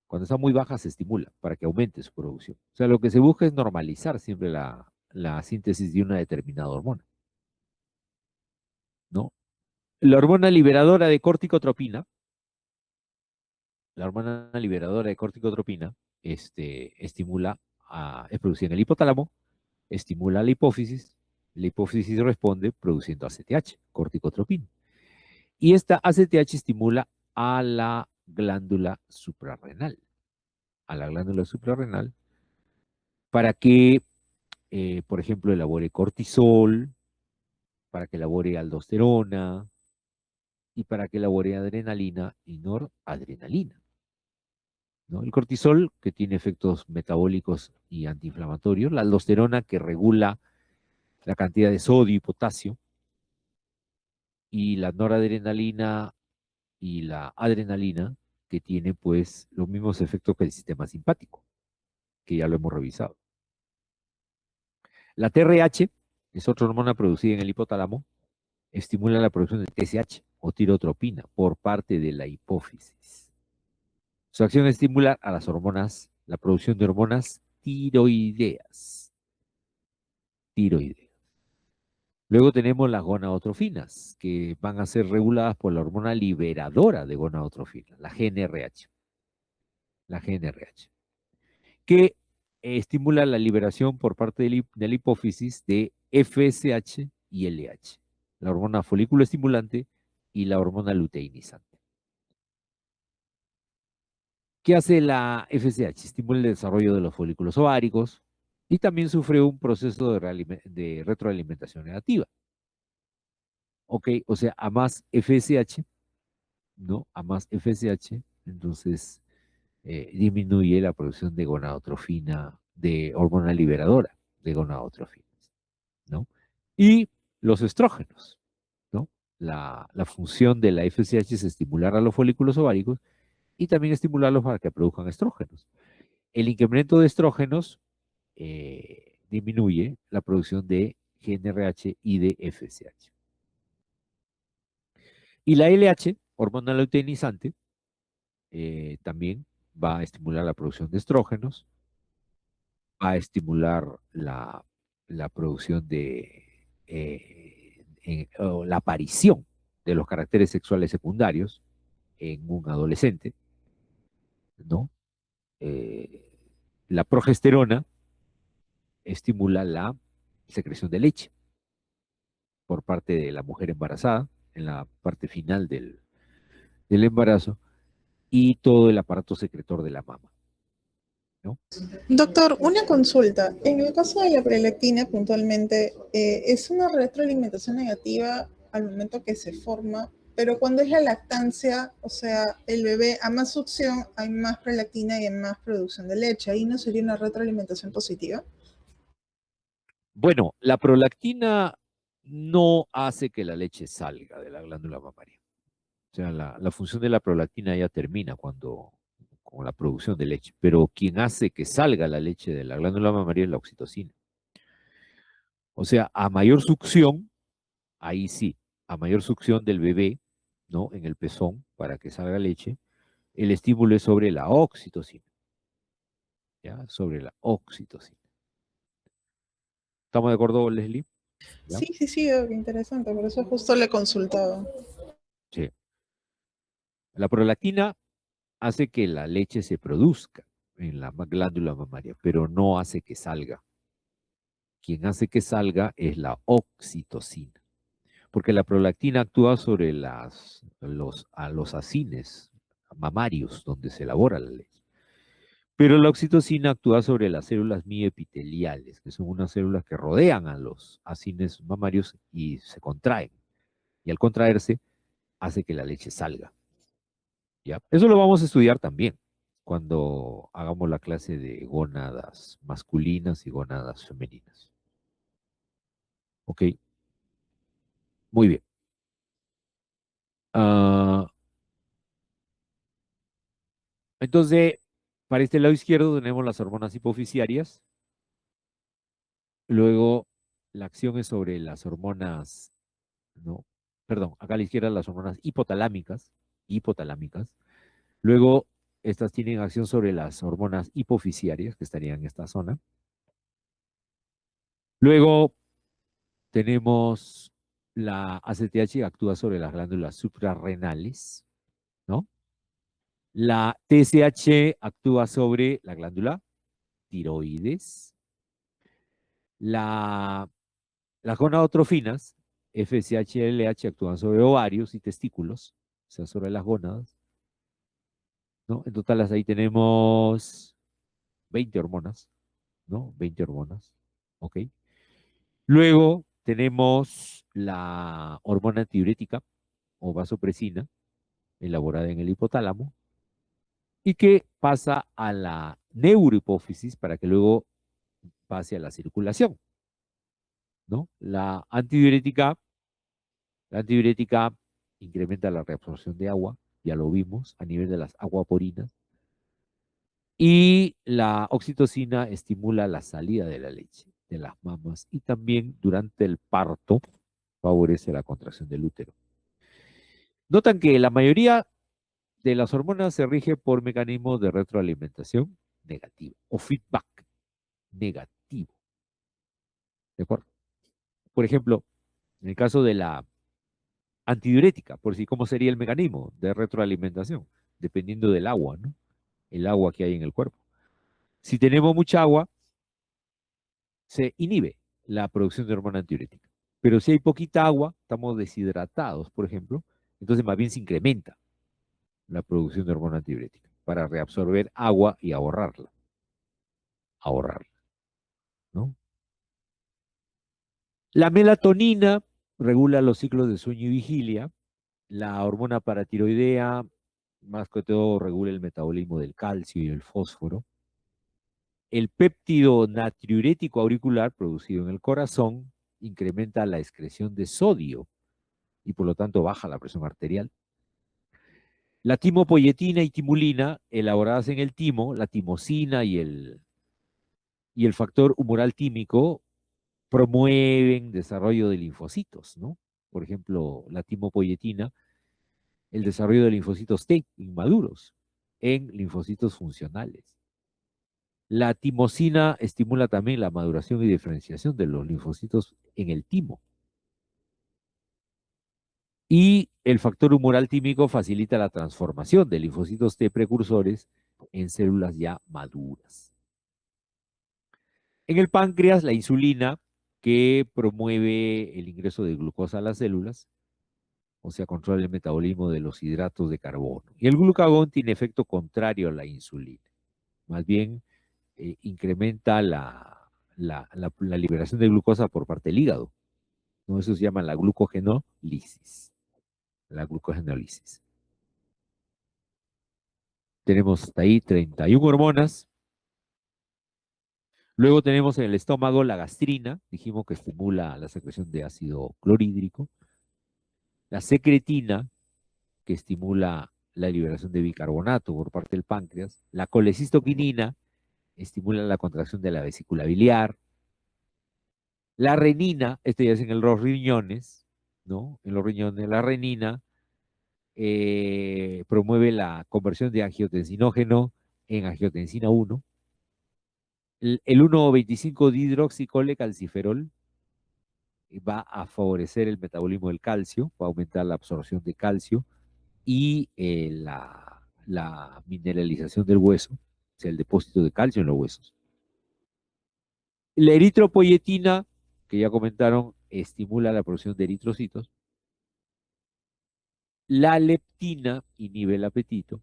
[SPEAKER 1] Cuando está muy baja, se estimula para que aumente su producción. O sea, lo que se busca es normalizar siempre la síntesis de una determinada hormona, ¿no? La hormona liberadora de corticotropina, la hormona liberadora de corticotropina, estimula, es producida en el hipotálamo, estimula la hipófisis responde produciendo ACTH, corticotropina. Y esta ACTH estimula a la glándula suprarrenal, para que, por ejemplo, elabore cortisol, para que elabore aldosterona y para que elabore adrenalina y noradrenalina, ¿no? El cortisol, que tiene efectos metabólicos y antiinflamatorios, la aldosterona, que regula la cantidad de sodio y potasio, y la noradrenalina y la adrenalina, que tiene pues los mismos efectos que el sistema simpático, que ya lo hemos revisado. La TRH es otra hormona producida en el hipotálamo, estimula la producción de TSH o tirotropina por parte de la hipófisis. Su acción es estimular a las hormonas, la producción de hormonas tiroideas. Luego tenemos las gonadotrofinas, que van a ser reguladas por la hormona liberadora de gonadotrofina, la GnRH. La GnRH. Que estimula la liberación por parte de la hipófisis de FSH y LH, la hormona folículo estimulante y la hormona luteinizante. ¿Qué hace la FSH? Estimula el desarrollo de los folículos ováricos y también sufre un proceso de retroalimentación negativa. Ok, o sea, a más FSH, ¿no? A más FSH, entonces disminuye la producción de gonadotrofina, de hormona liberadora de gonadotrofinas, ¿no? Y los estrógenos, ¿no? La función de la FSH es estimular a los folículos ováricos y también estimularlos para que produzcan estrógenos. El incremento de estrógenos disminuye la producción de GnRH y de FSH. Y la LH, hormona luteinizante, también va a estimular la producción de estrógenos, va a estimular la producción o la aparición de los caracteres sexuales secundarios en un adolescente, ¿no? La progesterona estimula la secreción de leche por parte de la mujer embarazada, en la parte final del embarazo, y todo el aparato secretor de la mama, ¿no?
[SPEAKER 5] Doctor, una consulta. En el caso de la prolactina puntualmente, es una retroalimentación negativa al momento que se forma, pero cuando es la lactancia, o sea, el bebé a más succión hay más prolactina y hay más producción de leche. ¿Ahí no sería una retroalimentación positiva?
[SPEAKER 1] Bueno, la prolactina no hace que la leche salga de la glándula mamaria. O sea, la función de la prolactina ya termina con la producción de leche, pero quien hace que salga la leche de la glándula mamaria es la oxitocina. O sea, a mayor succión, ahí sí, a mayor succión del bebé, ¿no? En el pezón para que salga leche, el estímulo es sobre la oxitocina, ¿ya? Sobre la oxitocina. ¿Estamos de acuerdo, Leslie? ¿Ya?
[SPEAKER 5] Sí, interesante, por eso justo le consultaba.
[SPEAKER 1] Sí. La prolactina hace que la leche se produzca en la glándula mamaria, pero no hace que salga. Quien hace que salga es la oxitocina, porque la prolactina actúa sobre los acines mamarios donde se elabora la leche. Pero la oxitocina actúa sobre las células mioepiteliales, que son unas células que rodean a los acines mamarios y se contraen. Y al contraerse, hace que la leche salga. ¿Ya? Eso lo vamos a estudiar también cuando hagamos la clase de gónadas masculinas y gónadas femeninas. ¿Ok? Muy bien. Ah, entonces, para este lado izquierdo tenemos las hormonas hipofisiarias. Luego, la acción es sobre las hormonas, no, perdón, acá a la izquierda las hormonas hipotalámicas. Luego, estas tienen acción sobre las hormonas hipofisiarias, que estarían en esta zona. Luego, tenemos la ACTH que actúa sobre las glándulas suprarrenales, ¿no? La TSH actúa sobre la glándula tiroides. Las gonadotrofinas, FSH y LH, actúan sobre ovarios y testículos, o sea, sobre las gónadas, ¿no? En total, ahí tenemos 20 hormonas, ¿no? 20 hormonas, ¿ok? Luego tenemos la hormona antidiurética o vasopresina, elaborada en el hipotálamo, y que pasa a la neurohipófisis para que luego pase a la circulación, ¿no? La antidiurética incrementa la reabsorción de agua, ya lo vimos, a nivel de las aguaporinas. Y la oxitocina estimula la salida de la leche de las mamas y también durante el parto favorece la contracción del útero. Notan que la mayoría de las hormonas se rige por mecanismos de retroalimentación negativa o feedback negativo. ¿De acuerdo? Por ejemplo, en el caso de la antidiurética, por si cómo sería el mecanismo de retroalimentación, dependiendo del agua, ¿no? El agua que hay en el cuerpo. Si tenemos mucha agua, se inhibe la producción de hormona antidiurética. Pero si hay poquita agua, estamos deshidratados, por ejemplo, entonces más bien se incrementa la producción de hormona antidiurética para reabsorber agua y ahorrarla, ¿no? La melatonina regula los ciclos de sueño y vigilia. La hormona paratiroidea, más que todo, regula el metabolismo del calcio y el fósforo. El péptido natriurético auricular producido en el corazón incrementa la excreción de sodio y por lo tanto baja la presión arterial. La timopoyetina y timulina, elaboradas en el timo, la timosina y el factor humoral tímico, promueven desarrollo de linfocitos, ¿no? Por ejemplo, la timopoyetina, el desarrollo de linfocitos T inmaduros en linfocitos funcionales. La timosina estimula también la maduración y diferenciación de los linfocitos en el timo. Y el factor humoral tímico facilita la transformación de linfocitos T precursores en células ya maduras. En el páncreas, la insulina, que promueve el ingreso de glucosa a las células, o sea, controla el metabolismo de los hidratos de carbono. Y el glucagón tiene efecto contrario a la insulina. Más bien, incrementa la liberación de glucosa por parte del hígado, ¿no? Eso se llama la glucogenólisis. La glucogenólisis. Tenemos hasta ahí 31 hormonas. Luego tenemos en el estómago la gastrina, dijimos que estimula la secreción de ácido clorhídrico. La secretina, que estimula la liberación de bicarbonato por parte del páncreas. La colecistoquinina estimula la contracción de la vesícula biliar. La renina, esto ya es en los riñones, ¿no? En los riñones, la renina promueve la conversión de angiotensinógeno en angiotensina 1. El 1,25 dihidroxicolecalciferol va a favorecer el metabolismo del calcio, va a aumentar la absorción de calcio y la mineralización del hueso, o sea, el depósito de calcio en los huesos. La eritropoyetina, que ya comentaron, estimula la producción de eritrocitos. La leptina inhibe el apetito,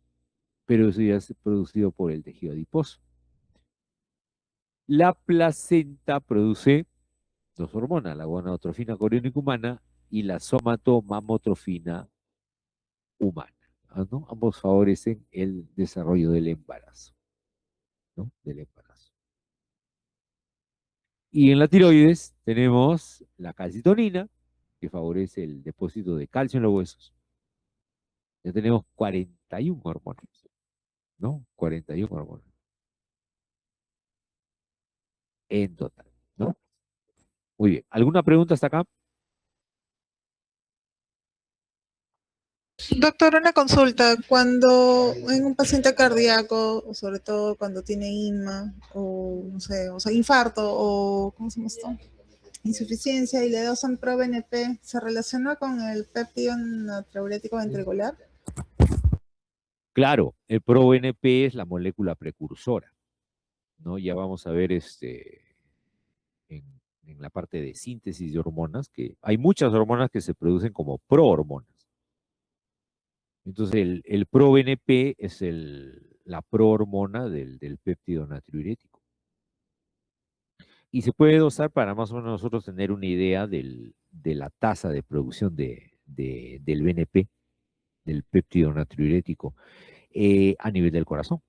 [SPEAKER 1] pero eso ya es producido por el tejido adiposo. La placenta produce dos hormonas, la gonadotrofina coriónica humana y la somatomamotrofina humana, ¿no? Ambos favorecen el desarrollo del embarazo, ¿no? Del embarazo. Y en la tiroides tenemos la calcitonina, que favorece el depósito de calcio en los huesos. Ya tenemos 41 hormonas, ¿no? 41 hormonas en total, ¿no? Muy bien. ¿Alguna pregunta hasta acá?
[SPEAKER 5] Doctor, una consulta. Cuando en un paciente cardíaco, o sobre todo cuando tiene INMA, o no sé, o sea, infarto, o ¿cómo se llama esto? Insuficiencia y le dosan ProBNP, ¿se relaciona con el péptido natriurético ventricular?
[SPEAKER 1] Claro, el ProBNP es la molécula precursora, ¿no? Ya vamos a ver en, en la parte de síntesis de hormonas, que hay muchas hormonas que se producen como prohormonas. Entonces, el ProBNP es la prohormona del péptido natriurético. Y se puede dosar para más o menos nosotros tener una idea de la tasa de producción del BNP, del péptido natriurético, a nivel del corazón.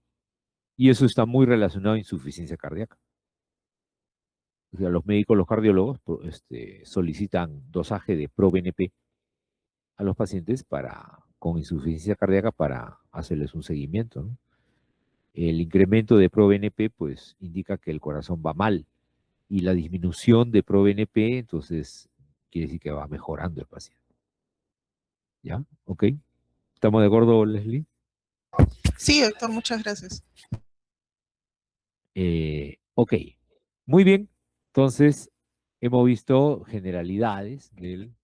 [SPEAKER 1] Y eso está muy relacionado a insuficiencia cardíaca. O sea, los médicos, los cardiólogos, solicitan dosaje de ProBNP a los pacientes con insuficiencia cardíaca para hacerles un seguimiento, ¿no? El incremento de ProBNP pues indica que el corazón va mal y la disminución de ProBNP entonces quiere decir que va mejorando el paciente. ¿Ya? ¿Ok? ¿Estamos de acuerdo, Leslie?
[SPEAKER 5] Sí, doctor, muchas gracias.
[SPEAKER 1] Ok. Muy bien. Entonces, hemos visto generalidades del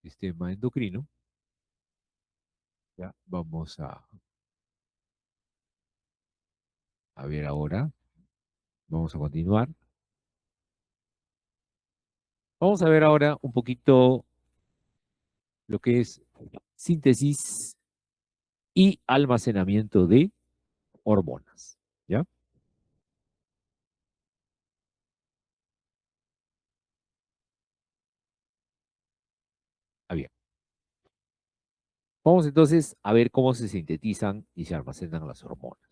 [SPEAKER 1] sistema endocrino. Ya, vamos a ver ahora. Vamos a continuar. Vamos a ver ahora un poquito lo que es síntesis y almacenamiento de hormonas. ¿Ya? Ah, bien. Vamos entonces a ver cómo se sintetizan y se almacenan las hormonas.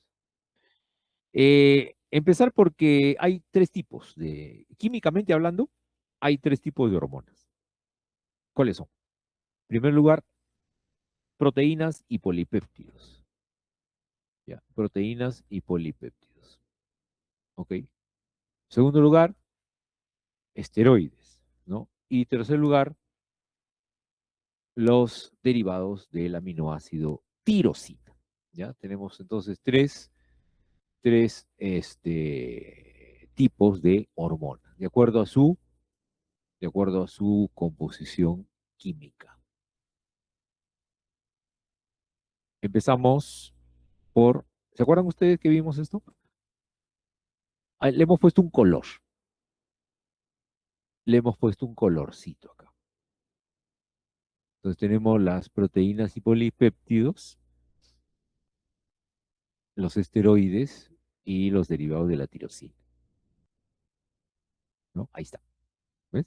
[SPEAKER 1] Empezar porque hay tres tipos químicamente hablando, hay tres tipos de hormonas. ¿Cuáles son? En primer lugar, proteínas y polipéptidos. ¿Ya? Proteínas y polipéptidos. ¿Ok? Segundo lugar, esteroides, ¿no? Y tercer lugar, los derivados del aminoácido tirosina. ¿Ya? Tenemos entonces tres tipos de hormonas, de acuerdo a su composición química. Empezamos ¿se acuerdan ustedes que vimos esto? Le hemos puesto un color, le hemos puesto un colorcito acá. Entonces tenemos las proteínas y polipéptidos, los esteroides y los derivados de la tirosina. ¿No? Ahí está. ¿Ves?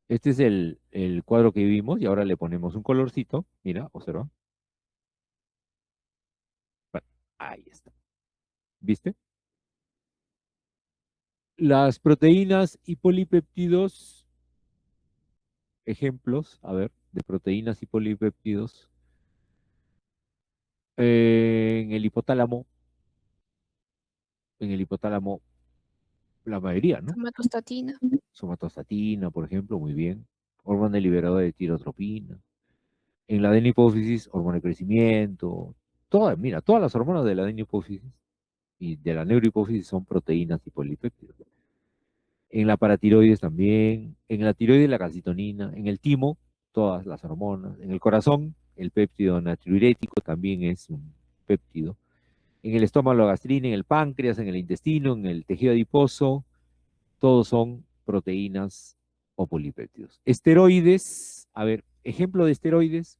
[SPEAKER 1] Este es el cuadro que vimos y ahora le ponemos un colorcito. Mira, observa. Bueno, ahí está. ¿Viste? Las proteínas y polipéptidos, ejemplos, a ver, de proteínas y polipéptidos. En el hipotálamo, la mayoría, ¿no?
[SPEAKER 2] Somatostatina.
[SPEAKER 1] Somatostatina, por ejemplo, muy bien. Hormona liberadora de tirotropina. En la adenohipófisis, hormona de crecimiento. Mira, todas las hormonas de la adenohipófisis y de la neurohipófisis son proteínas y polipéptidos. En la paratiroides también, en la tiroides la calcitonina, en el timo, todas las hormonas. En el corazón, el péptido natriurético también es un péptido. En el estómago, la gastrina, en el páncreas, en el intestino, en el tejido adiposo, todos son proteínas o polipéptidos. Esteroides, a ver, ejemplo de esteroides.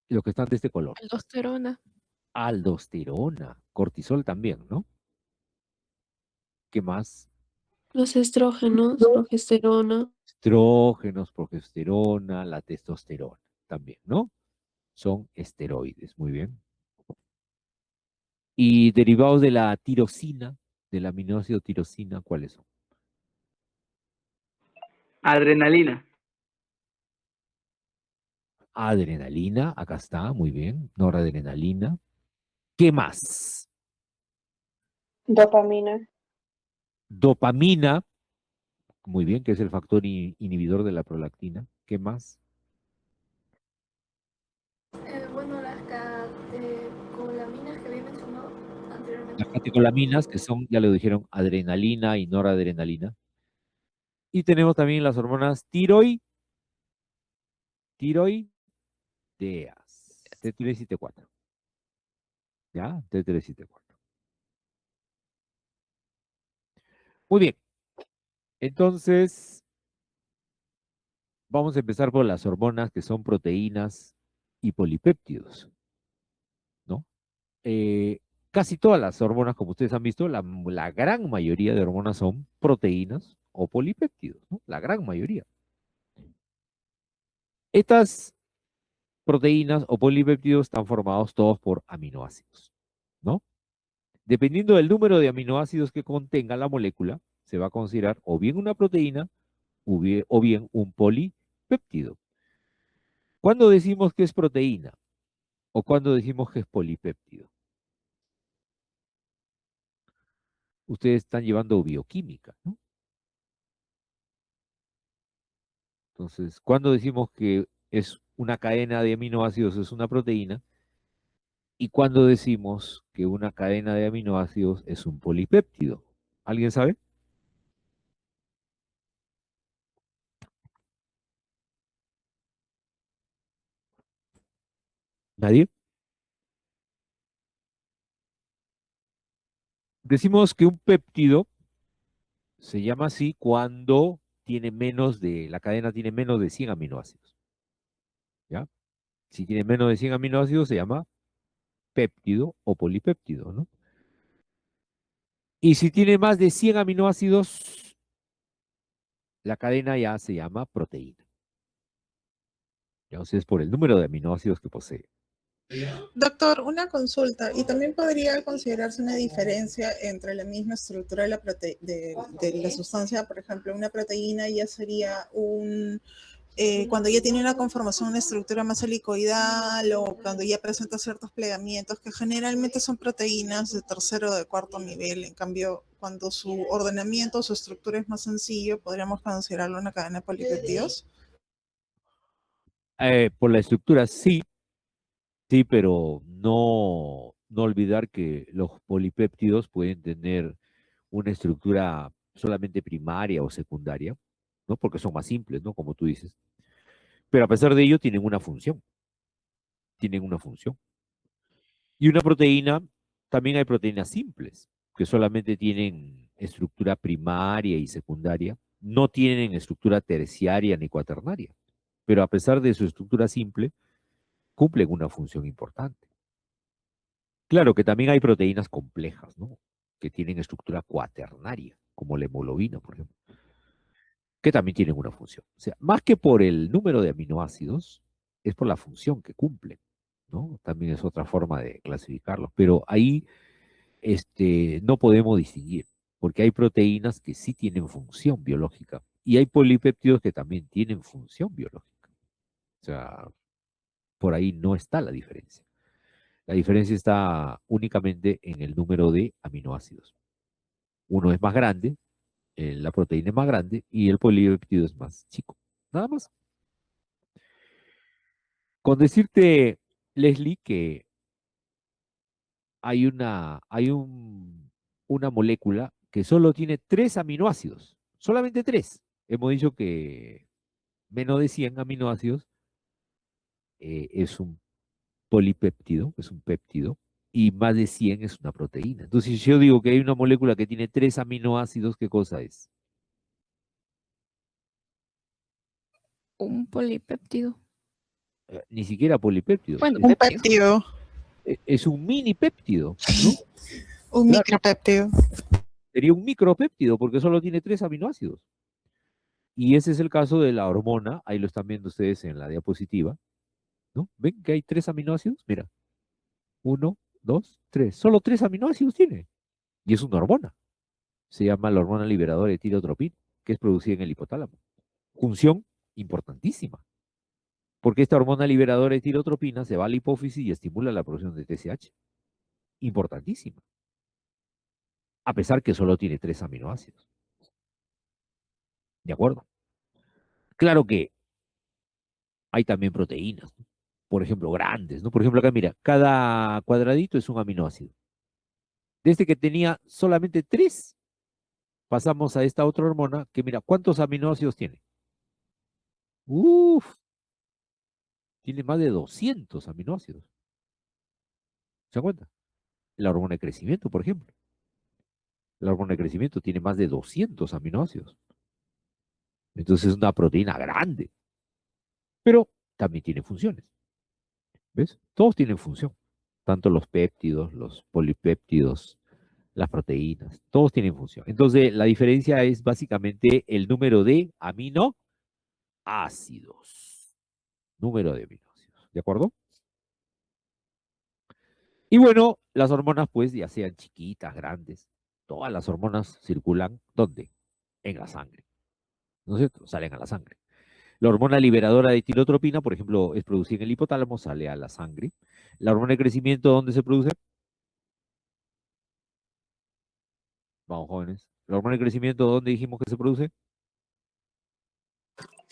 [SPEAKER 1] Los que están de este color.
[SPEAKER 2] Aldosterona.
[SPEAKER 1] Aldosterona, cortisol también, ¿no? ¿Qué más?
[SPEAKER 3] Los estrógenos, progesterona.
[SPEAKER 1] Estrógenos, progesterona, la testosterona también, ¿no? Son esteroides, muy bien. Y derivados de la tirosina, del aminoácido tirosina, ¿cuáles son?
[SPEAKER 7] Adrenalina.
[SPEAKER 1] Adrenalina, acá está, muy bien. Noradrenalina. ¿Qué más?
[SPEAKER 3] Dopamina.
[SPEAKER 1] Dopamina, muy bien, que es el factor inhibidor de la prolactina. ¿Qué más?
[SPEAKER 8] Bueno, las catecolaminas que había mencionado anteriormente.
[SPEAKER 1] Las catecolaminas, que son, ya lo dijeron, adrenalina y noradrenalina. Y tenemos también las hormonas tiroideas, T3 y T4. ¿Ya? T3 y T4. Muy bien. Entonces, vamos a empezar por las hormonas que son proteínas y polipéptidos, ¿no? Casi todas las hormonas, como ustedes han visto, la gran mayoría de hormonas son proteínas o polipéptidos, ¿no? La gran mayoría. Estas proteínas o polipéptidos están formados todos por aminoácidos, ¿no? Dependiendo del número de aminoácidos que contenga la molécula, se va a considerar o bien una proteína o bien un polipéptido. ¿Cuándo decimos que es proteína? ¿O cuándo decimos que es polipéptido? Ustedes están llevando bioquímica, ¿no? Entonces, ¿cuándo decimos que es una cadena de aminoácidos, es una proteína? ¿Y cuándo decimos que una cadena de aminoácidos es un polipéptido? ¿Alguien sabe? ¿Nadie? Decimos que un péptido se llama así cuando la cadena tiene menos de 100 aminoácidos, ¿ya? Si tiene menos de 100 aminoácidos se llama péptido o polipéptido, ¿no? Y si tiene más de 100 aminoácidos, la cadena ya se llama proteína. Entonces, por el número de aminoácidos que posee.
[SPEAKER 5] Doctor, una consulta. ¿Y también podría considerarse una diferencia entre la misma estructura de de la sustancia? Por ejemplo, una proteína ya sería cuando ya tiene una conformación, una estructura más helicoidal o cuando ya presenta ciertos plegamientos que generalmente son proteínas de tercero o de cuarto nivel. En cambio, cuando su ordenamiento, su estructura es más sencillo, podríamos considerarlo una cadena de polipéptidos.
[SPEAKER 1] Por la estructura sí, sí, pero no olvidar que los polipéptidos pueden tener una estructura solamente primaria o secundaria, ¿no? Porque son más simples, ¿no? Como tú dices. Pero a pesar de ello tienen una función. Tienen una función. Y una proteína, también hay proteínas simples, que solamente tienen estructura primaria y secundaria, no tienen estructura terciaria ni cuaternaria, pero a pesar de su estructura simple, cumplen una función importante. Claro que también hay proteínas complejas, ¿no? Que tienen estructura cuaternaria, como la hemoglobina, por ejemplo, que también tienen una función. O sea, más que por el número de aminoácidos, es por la función que cumplen, ¿no? También es otra forma de clasificarlos, pero ahí no podemos distinguir, porque hay proteínas que sí tienen función biológica y hay polipéptidos que también tienen función biológica. O sea, por ahí no está la diferencia. La diferencia está únicamente en el número de aminoácidos. Uno es más grande, la proteína es más grande y el polipéptido es más chico. Nada más. Con decirte, Leslie, que hay una molécula que solo tiene 3 aminoácidos, solamente 3. Hemos dicho que menos de 100 aminoácidos es un polipéptido, es un péptido, y más de 100 es una proteína. Entonces, si yo digo que hay una molécula que tiene 3 aminoácidos, ¿qué cosa es?
[SPEAKER 2] Un polipéptido.
[SPEAKER 1] Ni siquiera polipéptido.
[SPEAKER 2] Bueno,
[SPEAKER 5] Un
[SPEAKER 2] péptido.
[SPEAKER 5] péptido,
[SPEAKER 1] Es un mini péptido, ¿no?
[SPEAKER 5] un
[SPEAKER 1] Claro.
[SPEAKER 5] micropéptido.
[SPEAKER 1] Sería un micropéptido porque solo tiene 3 aminoácidos. Y ese es el caso de la hormona, ahí lo están viendo ustedes en la diapositiva, ¿no? ¿Ven que hay 3 aminoácidos? Mira, 1, 2, 3. Solo 3 aminoácidos tiene. Y es una hormona. se llama la hormona liberadora de tirotropina, que es producida en el hipotálamo. Función importantísima, porque esta hormona liberadora de tirotropina se va a la hipófisis y estimula la producción de TSH. Importantísima. A pesar que solo tiene 3 aminoácidos. ¿De acuerdo? Claro que hay también proteínas, ¿no? Por ejemplo, grandes, ¿no? Por ejemplo, acá mira, cada cuadradito es un aminoácido. Desde que tenía solamente 3, pasamos a esta otra hormona que mira, ¿cuántos aminoácidos tiene? Uf, tiene más de 200 aminoácidos. ¿Se dan cuenta? La hormona de crecimiento, por ejemplo. La hormona de crecimiento tiene más de 200 aminoácidos. Entonces es una proteína grande. Pero también tiene funciones. ¿Ves? Todos tienen función. Tanto los péptidos, los polipéptidos, las proteínas, todos tienen función. Entonces, la diferencia es básicamente el número de aminoácidos. Número de aminoácidos. ¿De acuerdo? Y bueno, las hormonas, pues, ya sean chiquitas, grandes, todas las hormonas circulan, ¿dónde? En la sangre. ¿No es cierto? Salen a la sangre. La hormona liberadora de tirotropina, por ejemplo, es producida en el hipotálamo, sale a la sangre. La hormona de crecimiento, ¿dónde se produce? Vamos, jóvenes. La hormona de crecimiento, ¿dónde dijimos que se produce?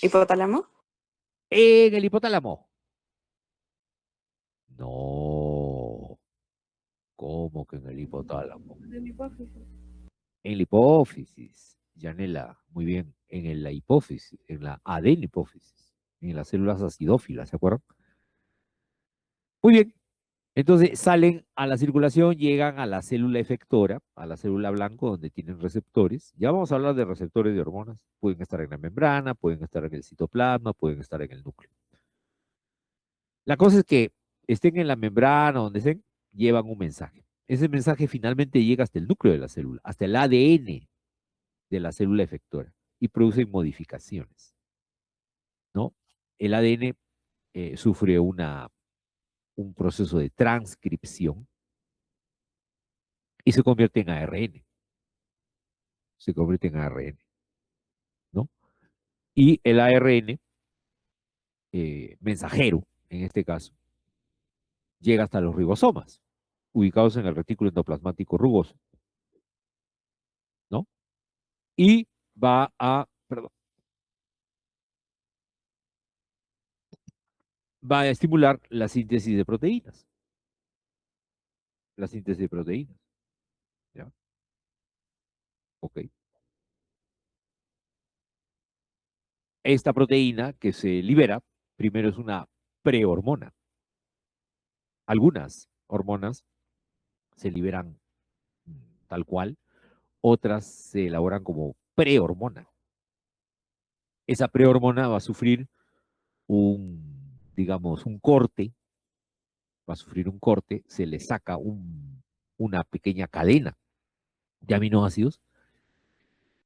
[SPEAKER 7] ¿Hipotálamo?
[SPEAKER 1] En el hipotálamo. No. ¿Cómo que en el hipotálamo?
[SPEAKER 8] De mi hipófisis.
[SPEAKER 1] En la hipófisis. Yanela, muy bien. En la hipófisis, en la adenipófisis, en las células acidófilas, ¿se acuerdan? Muy bien. Entonces salen a la circulación, llegan a la célula efectora, a la célula blanco, donde tienen receptores. Ya vamos a hablar de receptores de hormonas. Pueden estar en la membrana, pueden estar en el citoplasma, pueden estar en el núcleo. La cosa es que estén en la membrana, donde estén, llevan un mensaje. Ese mensaje finalmente llega hasta el núcleo de la célula, hasta el ADN de la célula efectora y producen modificaciones, ¿no? El ADN sufre un proceso de transcripción y se convierte en ARN. Se convierte en ARN, ¿no? Y el ARN, mensajero, en este caso, llega hasta los ribosomas, ubicados en el retículo endoplasmático rugoso, ¿no? Y perdón, va a estimular la síntesis de proteínas. La síntesis de proteínas. ¿Ya? Ok. Esta proteína que se libera, primero es una prehormona. Algunas hormonas se liberan tal cual, otras se elaboran como prehormona. Esa prehormona va a sufrir digamos, un corte, va a sufrir un corte, se le saca una pequeña cadena de aminoácidos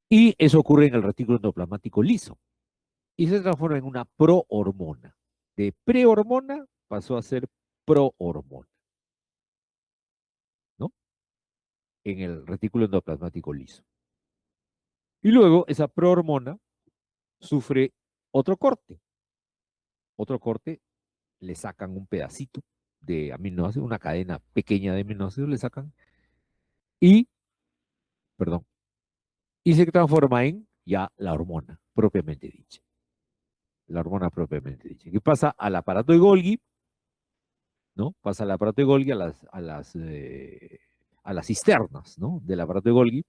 [SPEAKER 1] y eso ocurre en el retículo endoplasmático liso y se transforma en una prohormona. De prehormona pasó a ser prohormona, ¿no? En el retículo endoplasmático liso. Y luego esa prohormona sufre otro corte. Otro corte, le sacan un pedacito de aminoácidos, una cadena pequeña de aminoácidos, le sacan y, perdón, y se transforma en ya la hormona propiamente dicha. La hormona propiamente dicha. Que pasa al aparato de Golgi, ¿no? Pasa al aparato de Golgi a las cisternas, ¿no? Del aparato de Golgi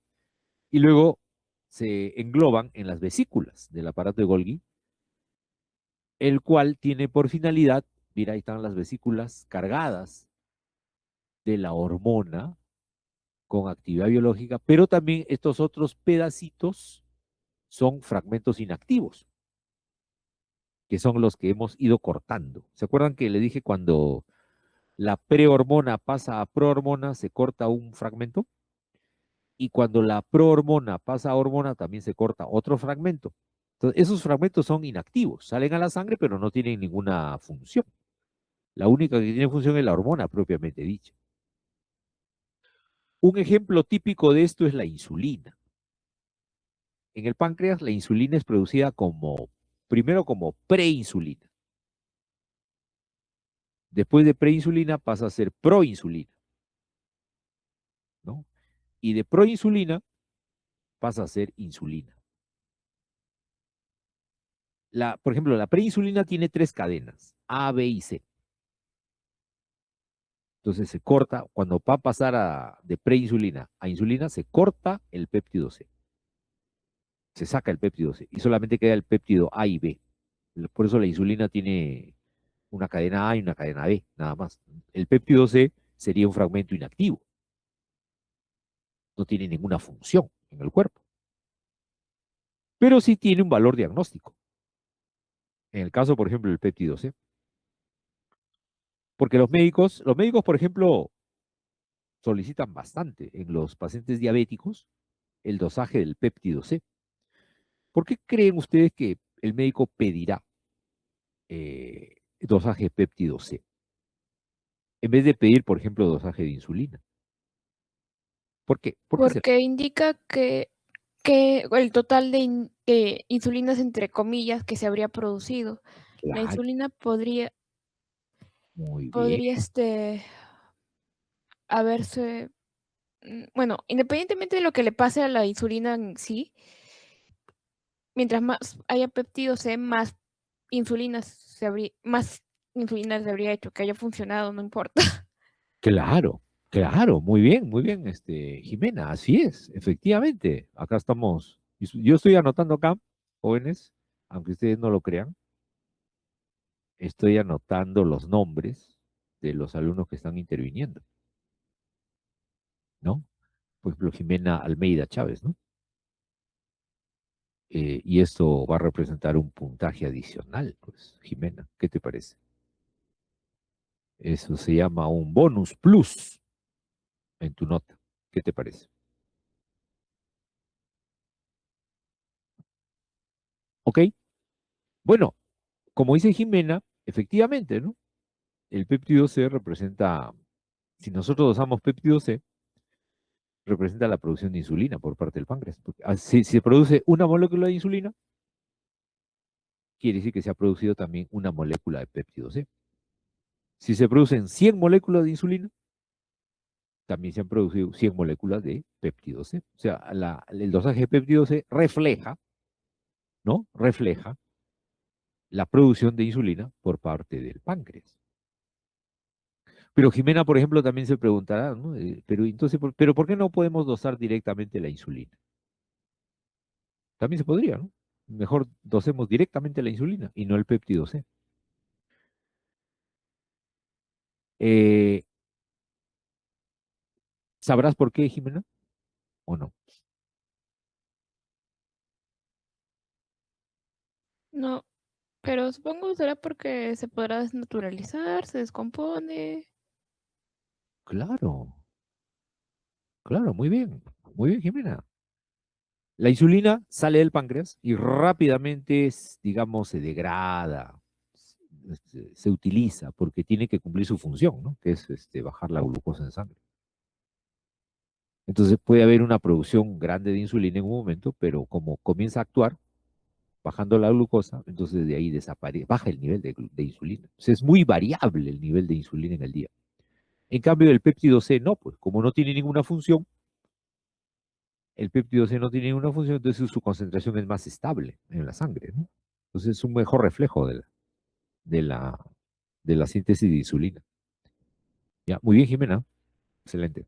[SPEAKER 1] y luego se engloban en las vesículas del aparato de Golgi, el cual tiene por finalidad, mira, ahí están las vesículas cargadas de la hormona con actividad biológica, pero también estos otros pedacitos son fragmentos inactivos, que son los que hemos ido cortando. ¿Se acuerdan que le dije cuando la prehormona pasa a prohormona se corta un fragmento? Y cuando la prohormona pasa a hormona también se corta otro fragmento. Entonces, esos fragmentos son inactivos, salen a la sangre, pero no tienen ninguna función. La única que tiene función es la hormona propiamente dicha. Un ejemplo típico de esto es la insulina. En el páncreas la insulina es producida primero como preinsulina. Después de preinsulina pasa a ser proinsulina, ¿no? Y de proinsulina pasa a ser insulina. Por ejemplo, la preinsulina tiene 3 cadenas, A, B y C. Entonces se corta, cuando va a pasar de preinsulina a insulina, se corta el péptido C. Se saca el péptido C y solamente queda el péptido A y B. Por eso la insulina tiene una cadena A y una cadena B, nada más. El péptido C sería un fragmento inactivo. No tiene ninguna función en el cuerpo. Pero sí tiene un valor diagnóstico. En el caso, por ejemplo, del péptido C. Porque los médicos, por ejemplo, solicitan bastante en los pacientes diabéticos el dosaje del péptido C. ¿Por qué creen ustedes que el médico pedirá dosaje de péptido C? En vez de pedir, por ejemplo, dosaje de insulina. ¿Por qué?
[SPEAKER 2] Porque indica que el total de insulinas, entre comillas, que se habría producido. La
[SPEAKER 1] Claro,
[SPEAKER 2] insulina podría
[SPEAKER 1] muy bien.
[SPEAKER 2] haberse, bueno, independientemente de lo que le pase a la insulina en sí, mientras más haya péptido C, más insulinas se habría hecho, que haya funcionado, no importa.
[SPEAKER 1] Claro, claro, muy bien, Jimena, así es, efectivamente. Acá estamos, yo estoy anotando acá, jóvenes, aunque ustedes no lo crean, estoy anotando los nombres de los alumnos que están interviniendo, ¿no? Por ejemplo, Jimena Almeida Chávez, ¿no? Y esto va a representar un puntaje adicional, pues, Jimena, ¿qué te parece? Eso se llama un bonus plus en tu nota. ¿Qué te parece? ¿Ok? Bueno, como dice Jimena, efectivamente, ¿no? El péptido C representa, si nosotros usamos péptido C, representa la producción de insulina por parte del páncreas. Porque, si se produce una molécula de insulina, quiere decir que se ha producido también una molécula de péptido C. Si se producen 100 moléculas de insulina, también se han producido 100 moléculas de péptido C. O sea, el dosaje de péptido C refleja, ¿no? Refleja la producción de insulina por parte del páncreas. Pero Jimena, por ejemplo, también se preguntará, ¿no? Pero entonces, ¿pero por qué no podemos dosar directamente la insulina? También se podría, ¿no? Mejor dosemos directamente la insulina y no el péptido C. Eh, ¿Sabrás por qué, Jimena? ¿O no?
[SPEAKER 2] No, pero supongo que será porque se podrá desnaturalizar, se descompone.
[SPEAKER 1] Claro, claro, muy bien, Jimena. La insulina sale del páncreas y rápidamente, digamos, se degrada, se utiliza porque tiene que cumplir su función, ¿no? Que es bajar la glucosa en sangre. Entonces puede haber una producción grande de insulina en un momento, pero como comienza a actuar, bajando la glucosa, entonces de ahí baja el nivel de insulina. O sea, es muy variable el nivel de insulina en el día. En cambio, el péptido C no, pues como no tiene ninguna función, el péptido C no tiene ninguna función, entonces su concentración es más estable en la sangre, ¿no? Entonces es un mejor reflejo de la, de la síntesis de insulina. Ya, muy bien, Jimena. Excelente.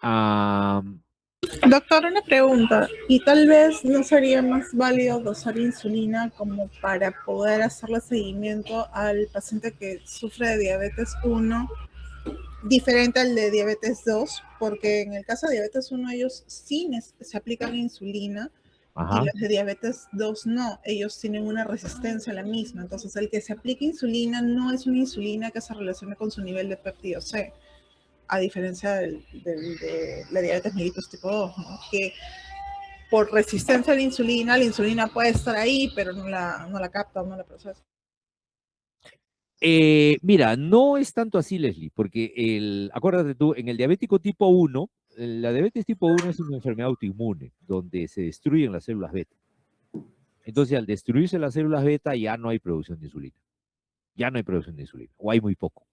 [SPEAKER 1] Ah,
[SPEAKER 5] Doctor, una pregunta. ¿Y tal vez no sería más válido dosar insulina como para poder hacerle seguimiento al paciente que sufre de diabetes 1, diferente al de diabetes 2? Porque en el caso de diabetes 1 ellos sí se aplican insulina y
[SPEAKER 1] ajá.
[SPEAKER 5] los de diabetes 2 no. Ellos tienen una resistencia a la misma. Entonces el que se aplique insulina no es una insulina que se relacione con su nivel de péptido C, a diferencia de la diabetes mellitus tipo 2, ¿no? Que por resistencia a la insulina puede estar ahí, pero no la capta o no la procesa.
[SPEAKER 1] Mira, no es tanto así, Leslie, porque acuérdate tú, en el diabético tipo 1, la diabetes tipo 1 es una enfermedad autoinmune, donde se destruyen las células beta. Entonces, al destruirse las células beta, ya no hay producción de insulina. Ya no hay producción de insulina, o hay muy poco.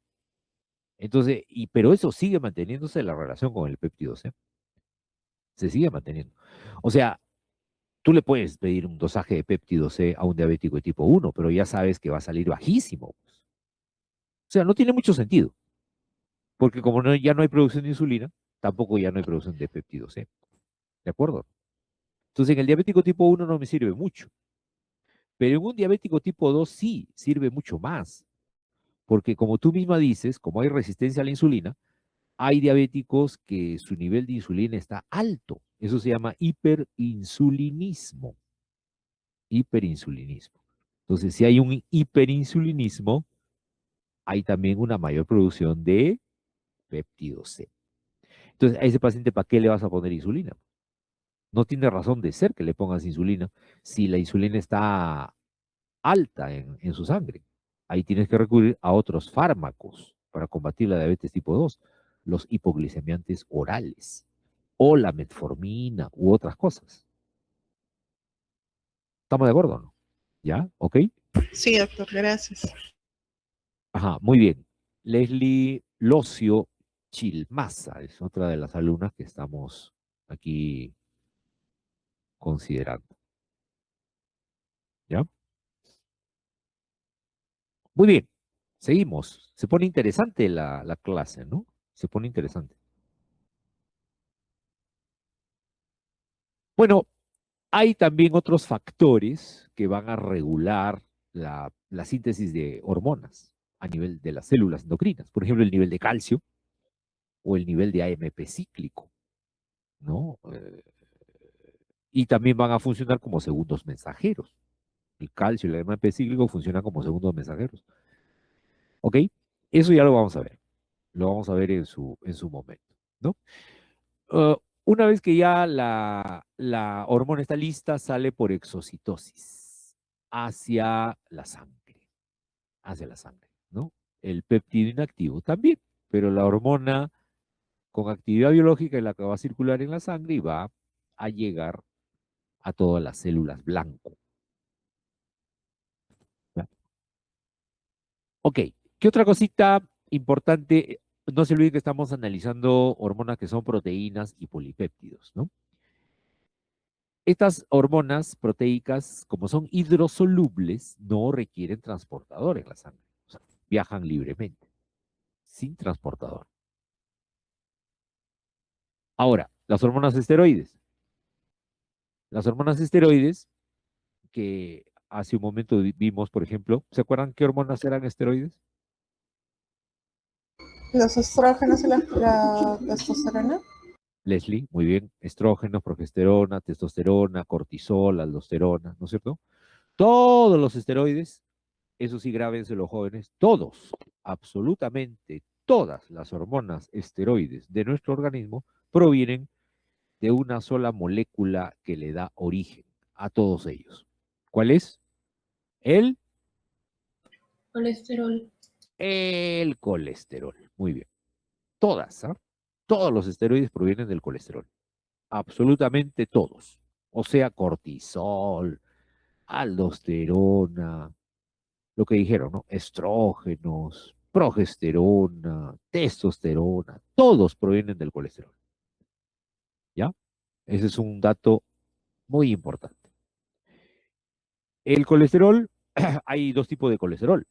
[SPEAKER 1] Entonces, pero eso sigue manteniéndose la relación con el péptido C. Se sigue manteniendo. O sea, tú le puedes pedir un dosaje de péptido C a un diabético de tipo 1, pero ya sabes que va a salir bajísimo, pues. O sea, no tiene mucho sentido, porque como ya no hay producción de insulina, tampoco ya no hay producción de péptido C. ¿De acuerdo? Entonces, en el diabético tipo 1 no me sirve mucho, pero en un diabético tipo 2 sí sirve mucho más, porque como tú misma dices, como hay resistencia a la insulina, hay diabéticos que su nivel de insulina está alto. Eso se llama hiperinsulinismo. Hiperinsulinismo. Entonces, si hay un hiperinsulinismo, hay también una mayor producción de péptido C. Entonces, a ese paciente, ¿para qué le vas a poner insulina? No tiene razón de ser que le pongas insulina si la insulina está alta en su sangre. Ahí tienes que recurrir a otros fármacos para combatir la diabetes tipo 2, los hipoglicemiantes orales o la metformina u otras cosas. ¿Estamos de acuerdo o no? ¿Ya? ¿Ok?
[SPEAKER 5] Sí, doctor, gracias.
[SPEAKER 1] Ajá, muy bien. Leslie Locio Chilmaza es otra de las alumnas que estamos aquí considerando. ¿Ya? Muy bien. Seguimos. Se pone interesante la clase, ¿no? Se pone interesante. Bueno, hay también otros factores que van a regular la síntesis de hormonas a nivel de las células endocrinas. Por ejemplo, el nivel de calcio o el nivel de AMP cíclico, ¿no? Y también van a funcionar como segundos mensajeros. El calcio y el AMP cíclico funcionan como segundos mensajeros. ¿Ok? Eso ya lo vamos a ver. Lo vamos a ver en su momento, ¿no? Una vez que ya la hormona está lista, sale por exocitosis hacia la sangre, ¿no? El péptido inactivo también, pero la hormona con actividad biológica es la que va a circular en la sangre y va a llegar a todas las células blanco. ¿Ya? Ok, ¿qué otra cosita importante? No se olviden que estamos analizando hormonas que son proteínas y polipéptidos, ¿no? Estas hormonas proteicas, como son hidrosolubles, no requieren transportador en la sangre. O sea, viajan libremente, sin transportador. Ahora, las hormonas esteroides. Las hormonas esteroides, que hace un momento vimos, por ejemplo, ¿se acuerdan qué hormonas eran esteroides?
[SPEAKER 5] Los estrógenos y la testosterona.
[SPEAKER 1] Leslie, muy bien, estrógenos, progesterona, testosterona, cortisol, aldosterona, ¿no es cierto? Todos los esteroides, eso sí, grábense los jóvenes, todos, absolutamente todas las hormonas esteroides de nuestro organismo provienen de una sola molécula que le da origen a todos ellos. ¿Cuál es? El,
[SPEAKER 8] Colesterol.
[SPEAKER 1] el colesterol. Muy bien. Todas, ¿ah? Todos los esteroides provienen del colesterol. Absolutamente todos. O sea, cortisol, aldosterona, lo que dijeron, ¿no? Estrógenos, progesterona, testosterona, todos provienen del colesterol. ¿Ya? Ese es un dato muy importante. El colesterol, hay dos tipos de colesterol.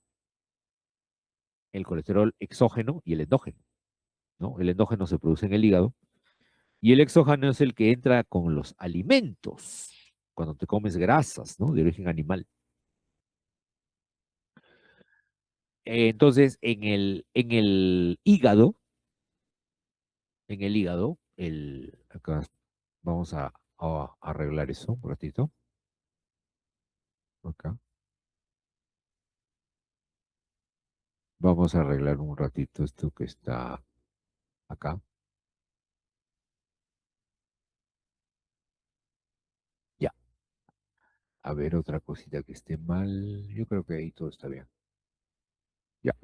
[SPEAKER 1] El colesterol exógeno y el endógeno, ¿no? El endógeno se produce en el hígado y el exógeno es el que entra con los alimentos, cuando te comes grasas, ¿no? De origen animal. Entonces, en el hígado, acá vamos a arreglar eso un ratito. Acá. Vamos a arreglar un ratito esto que está acá. Ya. A ver, otra cosita que esté mal. Yo creo que ahí todo está bien. Ya.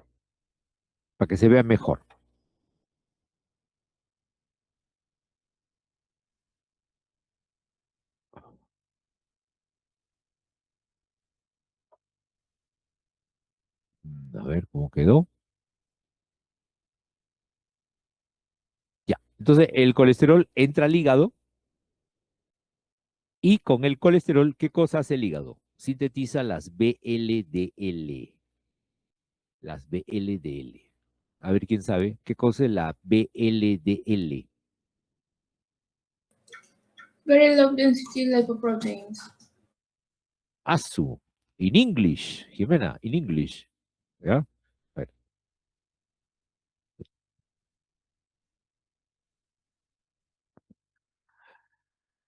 [SPEAKER 1] Para que se vea mejor. A ver cómo quedó. Ya. Entonces, el colesterol entra al hígado y con el colesterol, ¿qué cosa hace el hígado? Sintetiza las VLDL. Las VLDL. A ver quién sabe qué cosa es la VLDL.
[SPEAKER 8] Very low density lipoproteins.
[SPEAKER 1] ASU. In English, Jimena, in English. ¿Ya? A ver.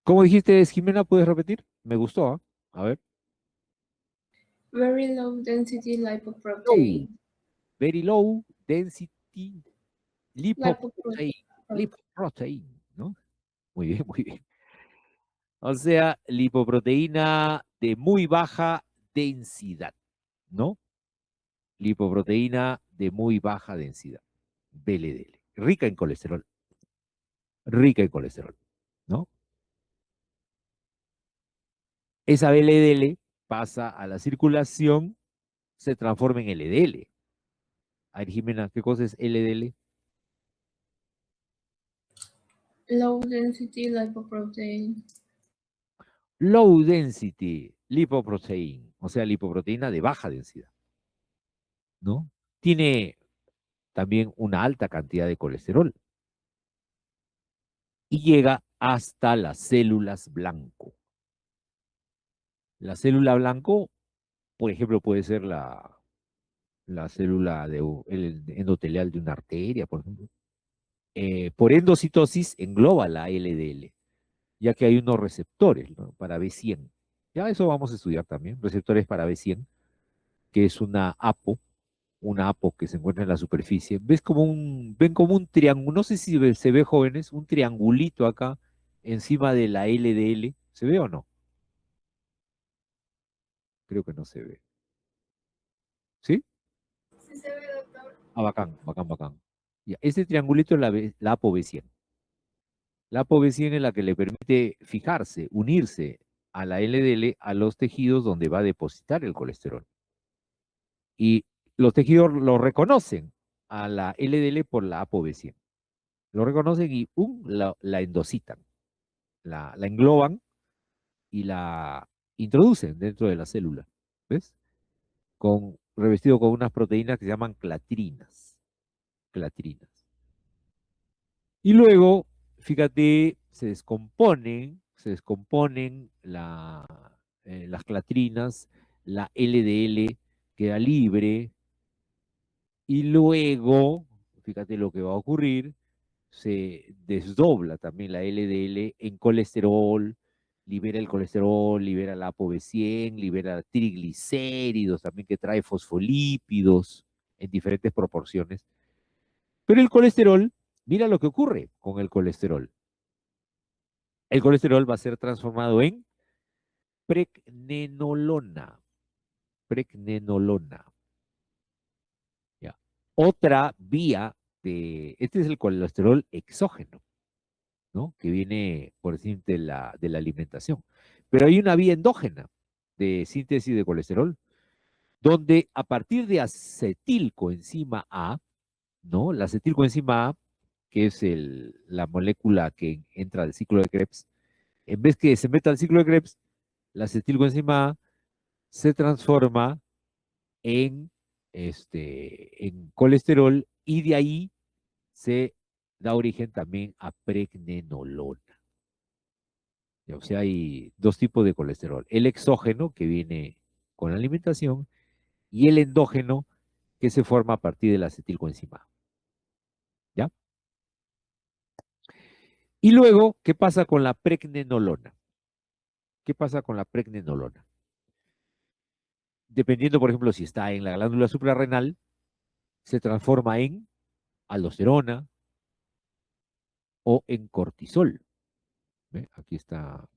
[SPEAKER 1] ¿Cómo dijiste, Jimena? ¿Puedes repetir? Me gustó, ¿ah? A ver.
[SPEAKER 8] Very low density
[SPEAKER 1] Low.
[SPEAKER 8] lipoprotein.
[SPEAKER 1] Very low density lipoprotein.
[SPEAKER 8] Lipoprotein.
[SPEAKER 1] Lipoprotein, ¿no? Muy bien, muy bien. O sea, lipoproteína de muy baja densidad, ¿no? Lipoproteína de muy baja densidad. VLDL. Rica en colesterol. Rica en colesterol, ¿no? Esa VLDL pasa a la circulación, se transforma en LDL. A ver, Jimena, ¿qué cosa es LDL?
[SPEAKER 8] Low density lipoprotein.
[SPEAKER 1] Low density lipoprotein, o sea, lipoproteína de baja densidad, ¿no? Tiene también una alta cantidad de colesterol y llega hasta las células blanco. La célula blanco, por ejemplo, puede ser la célula el endotelial de una arteria, por ejemplo. Por endocitosis engloba la LDL, ya que hay unos receptores, ¿no? Para B100. Ya eso vamos a estudiar también, receptores para B100, que es una APO que se encuentra en la superficie. Ven como un triángulo, no sé si se ve jóvenes, un triangulito acá encima de la LDL. ¿Se ve o no? Creo que no se ve. ¿Sí?
[SPEAKER 8] Sí se ve, doctor.
[SPEAKER 1] Ah, bacán, bacán, bacán. Ya, este triangulito es la ApoB100. La ApoB100 es la que le permite fijarse, unirse a la LDL a los tejidos donde va a depositar el colesterol. Y los tejidos lo reconocen a la LDL por la ApoB100. Lo reconocen y la endocitan, la engloban y la introducen dentro de la célula. ¿Ves? Revestido con unas proteínas que se llaman clatrinas. Clatrinas. Y luego, fíjate, se descomponen las clatrinas, la LDL queda libre y luego, fíjate lo que va a ocurrir, se desdobla también la LDL en colesterol, libera el colesterol, libera la ApoB100, libera triglicéridos también que trae fosfolípidos en diferentes proporciones. Pero el colesterol, mira lo que ocurre con el colesterol. El colesterol va a ser transformado en pregnenolona. Pregnenolona. ¿Ya? Otra vía este es el colesterol exógeno, ¿no? Que viene por decirte de la alimentación. Pero hay una vía endógena de síntesis de colesterol, donde a partir de acetilcoenzima A, ¿no? La acetilcoenzima A, que es la molécula que entra al ciclo de Krebs, en vez que se meta al ciclo de Krebs, la acetilcoenzima A se transforma en, en colesterol y de ahí se da origen también a pregnenolona. O sea, hay dos tipos de colesterol. El exógeno, que viene con la alimentación, y el endógeno, que se forma a partir de la acetilcoenzima. ¿Ya? Y luego, ¿qué pasa con la pregnenolona? ¿Qué pasa con la pregnenolona? Dependiendo, por ejemplo, si está en la glándula suprarrenal, se transforma en aldosterona o en cortisol. ¿Ve? Aquí está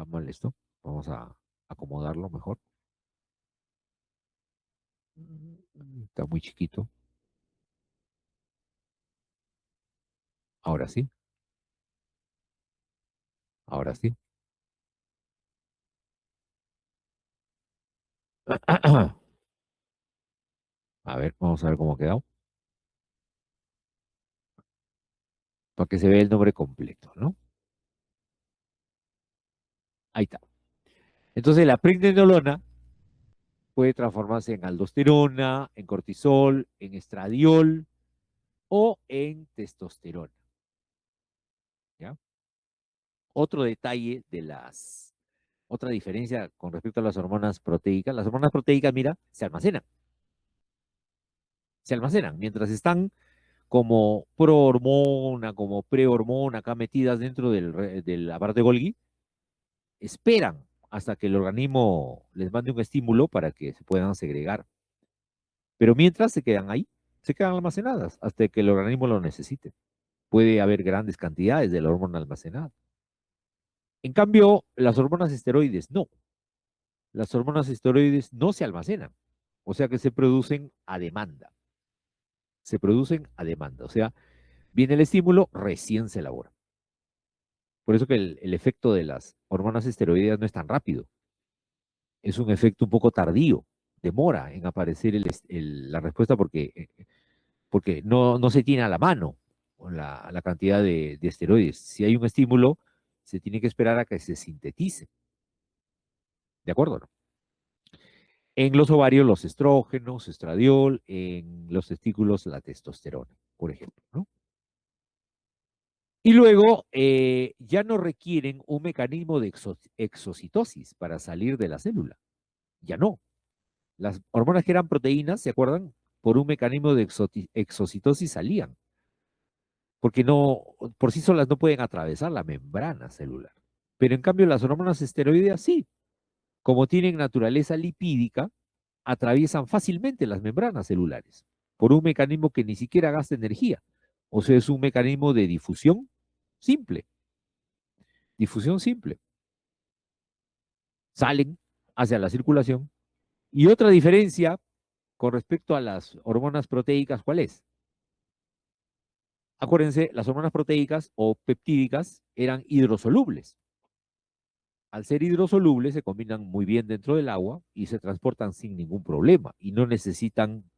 [SPEAKER 1] mal esto. Vamos a acomodarlo mejor. Está muy chiquito. Ahora sí. Ahora sí. A ver, vamos a ver cómo ha quedado. Para que se vea el nombre completo, ¿no? Ahí está. Entonces la pregnenolona puede transformarse en aldosterona, en cortisol, en estradiol o en testosterona. ¿Ya? Otro detalle otra diferencia con respecto a las hormonas proteicas. Las hormonas proteicas, mira, se almacenan. Se almacenan. Mientras están como prohormona, como prehormona, acá metidas dentro del aparato de Golgi, esperan hasta que el organismo les mande un estímulo para que se puedan segregar. Pero mientras se quedan ahí, se quedan almacenadas hasta que el organismo lo necesite. Puede haber grandes cantidades de la hormona almacenada. En cambio, las hormonas esteroides no. Las hormonas esteroides no se almacenan. O sea que se producen a demanda. Se producen a demanda. O sea, viene el estímulo, recién se elabora. Por eso que el efecto de las hormonas esteroideas no es tan rápido. Es un efecto un poco tardío. Demora en aparecer la respuesta porque no se tiene a la mano la cantidad de esteroides. Si hay un estímulo, se tiene que esperar a que se sintetice. ¿De acuerdo? ¿No? En los ovarios, los estrógenos, estradiol, en los testículos, la testosterona, por ejemplo, ¿no? Y luego ya no requieren un mecanismo de exocitosis para salir de la célula. Ya no. Las hormonas que eran proteínas, ¿se acuerdan? Por un mecanismo de exocitosis salían. Porque no, por sí solas no pueden atravesar la membrana celular. Pero en cambio las hormonas esteroideas sí. Como tienen naturaleza lipídica, atraviesan fácilmente las membranas celulares por un mecanismo que ni siquiera gasta energía. O sea, es un mecanismo de difusión simple. Difusión simple. Salen hacia la circulación. Y otra diferencia con respecto a las hormonas proteicas, ¿cuál es? Acuérdense, las hormonas proteicas o peptídicas eran hidrosolubles. Al ser hidrosolubles se combinan muy bien dentro del agua y se transportan sin ningún problema y no necesitan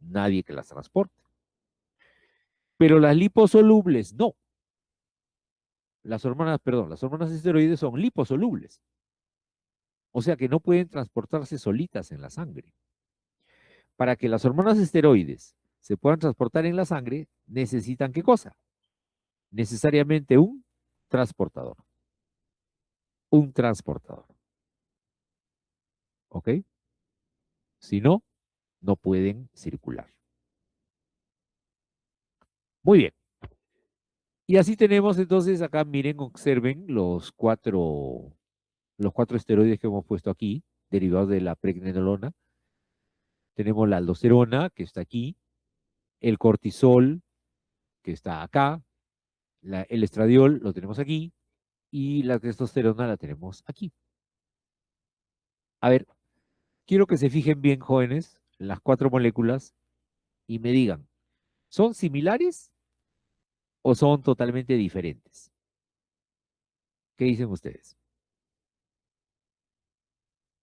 [SPEAKER 1] nadie que las transporte. Pero las liposolubles no. Las hormonas esteroides son liposolubles. O sea que no pueden transportarse solitas en la sangre. Para que las hormonas esteroides se puedan transportar en la sangre, necesitan ¿qué cosa? Necesariamente un transportador. Un transportador. ¿Ok? Si no, no pueden circular. Muy bien. Y así tenemos entonces acá, miren, observen los cuatro esteroides que hemos puesto aquí, derivados de la pregnenolona. Tenemos la aldosterona, que está aquí, el cortisol, que está acá, el estradiol lo tenemos aquí, y la testosterona la tenemos aquí. A ver, quiero que se fijen bien, jóvenes, las cuatro moléculas y me digan, ¿son similares o son totalmente diferentes? ¿Qué dicen ustedes?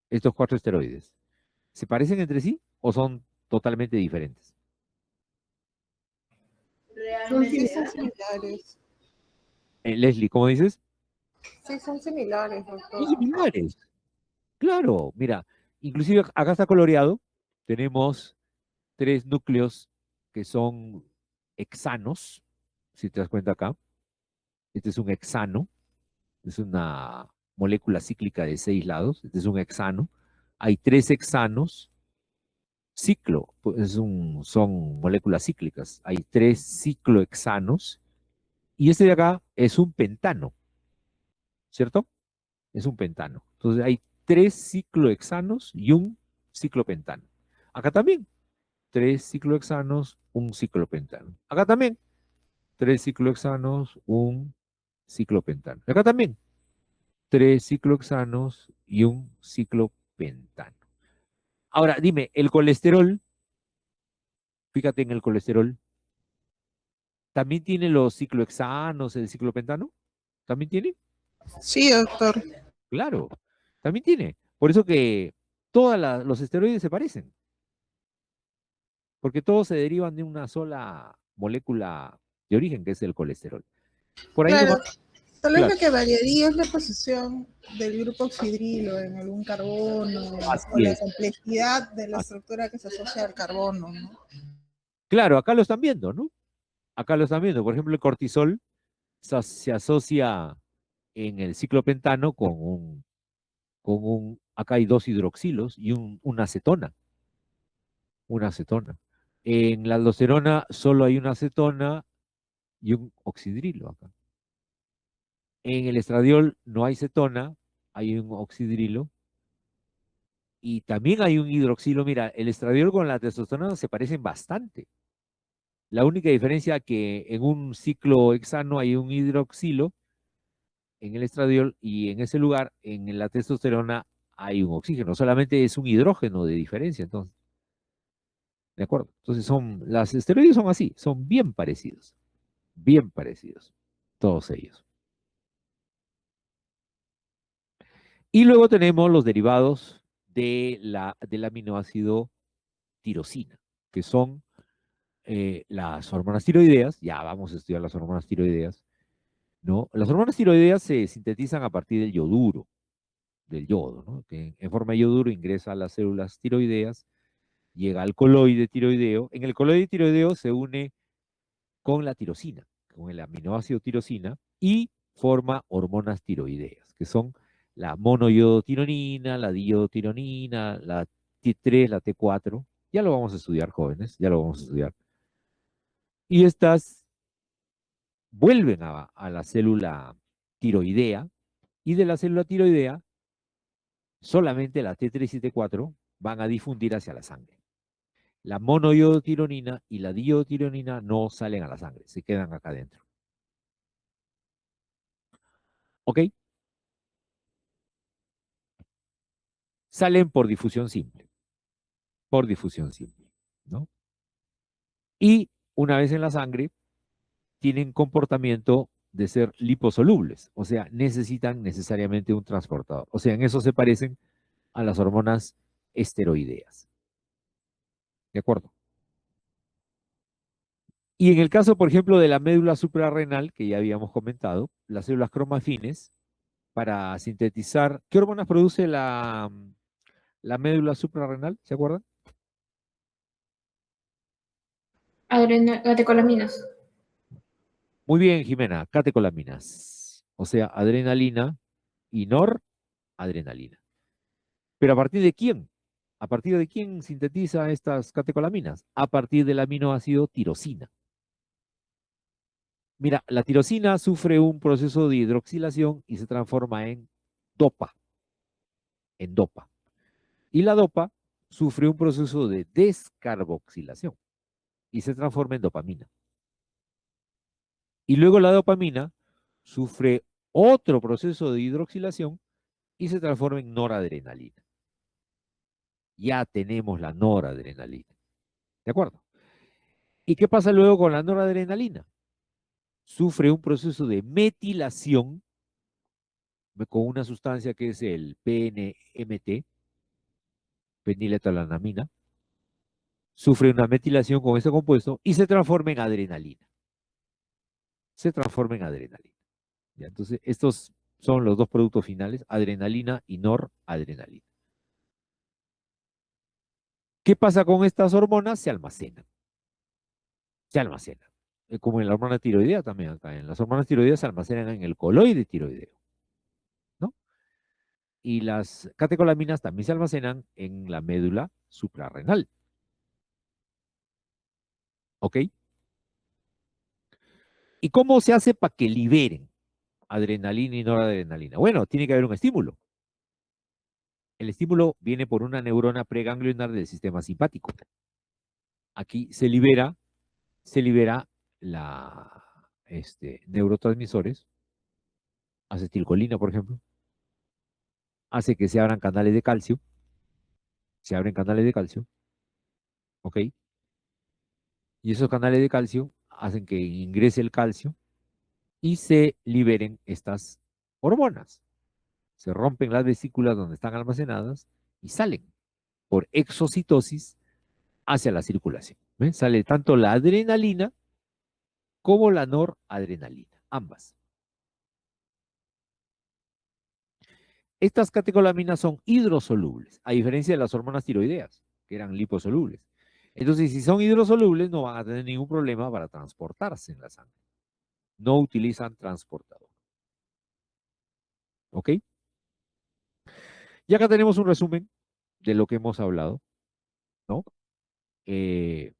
[SPEAKER 1] Estos cuatro esteroides, ¿se parecen entre sí o son totalmente diferentes?
[SPEAKER 5] Sí, son similares.
[SPEAKER 1] Leslie, ¿cómo dices?
[SPEAKER 5] Sí, son similares,
[SPEAKER 1] Son
[SPEAKER 5] doctor.
[SPEAKER 1] similares. Claro, mira, inclusive acá está coloreado, tenemos tres núcleos que son hexanos, si te das cuenta acá. Este es un hexano, es una molécula cíclica de 6 lados, este es un hexano. Hay tres hexanos, ciclo, pues son moléculas cíclicas, hay tres ciclohexanos, y este de acá es un pentano, ¿cierto? Es un pentano. Entonces hay tres ciclohexanos y un ciclopentano. Acá también, tres ciclohexanos, un ciclopentano. Acá también, tres ciclohexanos, un ciclopentano. Acá también, tres ciclohexanos y un ciclopentano. Ahora, dime, el colesterol, fíjate en el colesterol, ¿también tiene los ciclohexanos, el ciclopentano? ¿También tiene?
[SPEAKER 5] Sí, doctor.
[SPEAKER 1] Claro, también tiene. Por eso que todos los esteroides se parecen. porque todos se derivan de una sola molécula de origen, que es el colesterol. Por ahí
[SPEAKER 5] Claro,
[SPEAKER 1] nomás,
[SPEAKER 5] tal vez
[SPEAKER 1] claro.
[SPEAKER 5] lo que variaría es la posición del grupo oxidrilo en algún carbono o
[SPEAKER 1] Así
[SPEAKER 5] la
[SPEAKER 1] es.
[SPEAKER 5] complejidad de la
[SPEAKER 1] Así.
[SPEAKER 5] estructura que se asocia al carbono, ¿no?
[SPEAKER 1] Claro, acá lo están viendo, ¿no? Acá lo están viendo. Por ejemplo, el cortisol se asocia en el ciclopentano acá hay 2 hidroxilos y una acetona. Una acetona. En la aldosterona solo hay una acetona y un oxidrilo acá. En el estradiol no hay cetona, hay un oxidrilo y también hay un hidroxilo. Mira, el estradiol con la testosterona se parecen bastante. La única diferencia es que en un ciclo hexano hay un hidroxilo en el estradiol y en ese lugar, en la testosterona, hay un oxígeno. Solamente es un hidrógeno de diferencia, entonces. ¿De acuerdo? Entonces las esteroides son así, son bien parecidos, todos ellos. Y luego tenemos los derivados del aminoácido tirosina, que son las hormonas tiroideas. Ya vamos a estudiar las hormonas tiroideas, ¿no? Las hormonas tiroideas se sintetizan a partir del yoduro, del yodo, ¿no? Que en forma de yoduro ingresa a las células tiroideas, llega al coloide tiroideo. En el coloide tiroideo se une con la tirosina, con el aminoácido tirosina, y forma hormonas tiroideas, que son la monoyodotironina, la diyodotironina, la T3, la T4. Ya lo vamos a estudiar, jóvenes, ya lo vamos a estudiar. Y estas vuelven a la célula tiroidea, y de la célula tiroidea, solamente la T3 y T4 van a difundir hacia la sangre. La monoyodotironina y la diyodotironina no salen a la sangre, se quedan acá adentro. ¿Ok? Salen por difusión simple, ¿no? Y una vez en la sangre, tienen comportamiento de ser liposolubles, o sea, necesitan necesariamente un transportador. O sea, en eso se parecen a las hormonas esteroideas. ¿De acuerdo? Y en el caso, por ejemplo, de la médula suprarrenal, que ya habíamos comentado, las células cromafines, para sintetizar, ¿qué hormonas produce la médula suprarrenal? ¿Se acuerdan?
[SPEAKER 8] Catecolaminas.
[SPEAKER 1] Muy bien, Jimena, catecolaminas. O sea, adrenalina y noradrenalina. ¿Pero a partir de quién? ¿A partir de quién sintetiza estas catecolaminas? A partir del aminoácido tirosina. Mira, la tirosina sufre un proceso de hidroxilación y se transforma en dopa. En dopa. Y la dopa sufre un proceso de descarboxilación y se transforma en dopamina. Y luego la dopamina sufre otro proceso de hidroxilación y se transforma en noradrenalina. Ya tenemos la noradrenalina. ¿De acuerdo? ¿Y qué pasa luego con la noradrenalina? Sufre un proceso de metilación con una sustancia que es el PNMT, feniletalonamina. Sufre una metilación con ese compuesto y se transforma en adrenalina. Se transforma en adrenalina. ¿Ya? Entonces, estos son los dos productos finales, adrenalina y noradrenalina. ¿Qué pasa con estas hormonas? Se almacenan. Se almacenan. Como en la hormona tiroidea también acá. En las hormonas tiroideas se almacenan en el coloide tiroideo, ¿no? Y las catecolaminas también se almacenan en la médula suprarrenal. ¿Ok? ¿Y cómo se hace para que liberen adrenalina y noradrenalina? Bueno, tiene que haber un estímulo. El estímulo viene por una neurona preganglionar del sistema simpático. Aquí se libera neurotransmisores, acetilcolina, por ejemplo, hace que se abran canales de calcio, se abren canales de calcio, ¿ok? Y esos canales de calcio hacen que ingrese el calcio y se liberen estas hormonas. Se rompen las vesículas donde están almacenadas y salen por exocitosis hacia la circulación. ¿Ven? Sale tanto la adrenalina como la noradrenalina, ambas. Estas catecolaminas son hidrosolubles, a diferencia de las hormonas tiroideas, que eran liposolubles. Entonces, si son hidrosolubles, no van a tener ningún problema para transportarse en la sangre. No utilizan transportador. ¿Ok? Y acá tenemos un resumen de lo que hemos hablado, ¿no? Eh,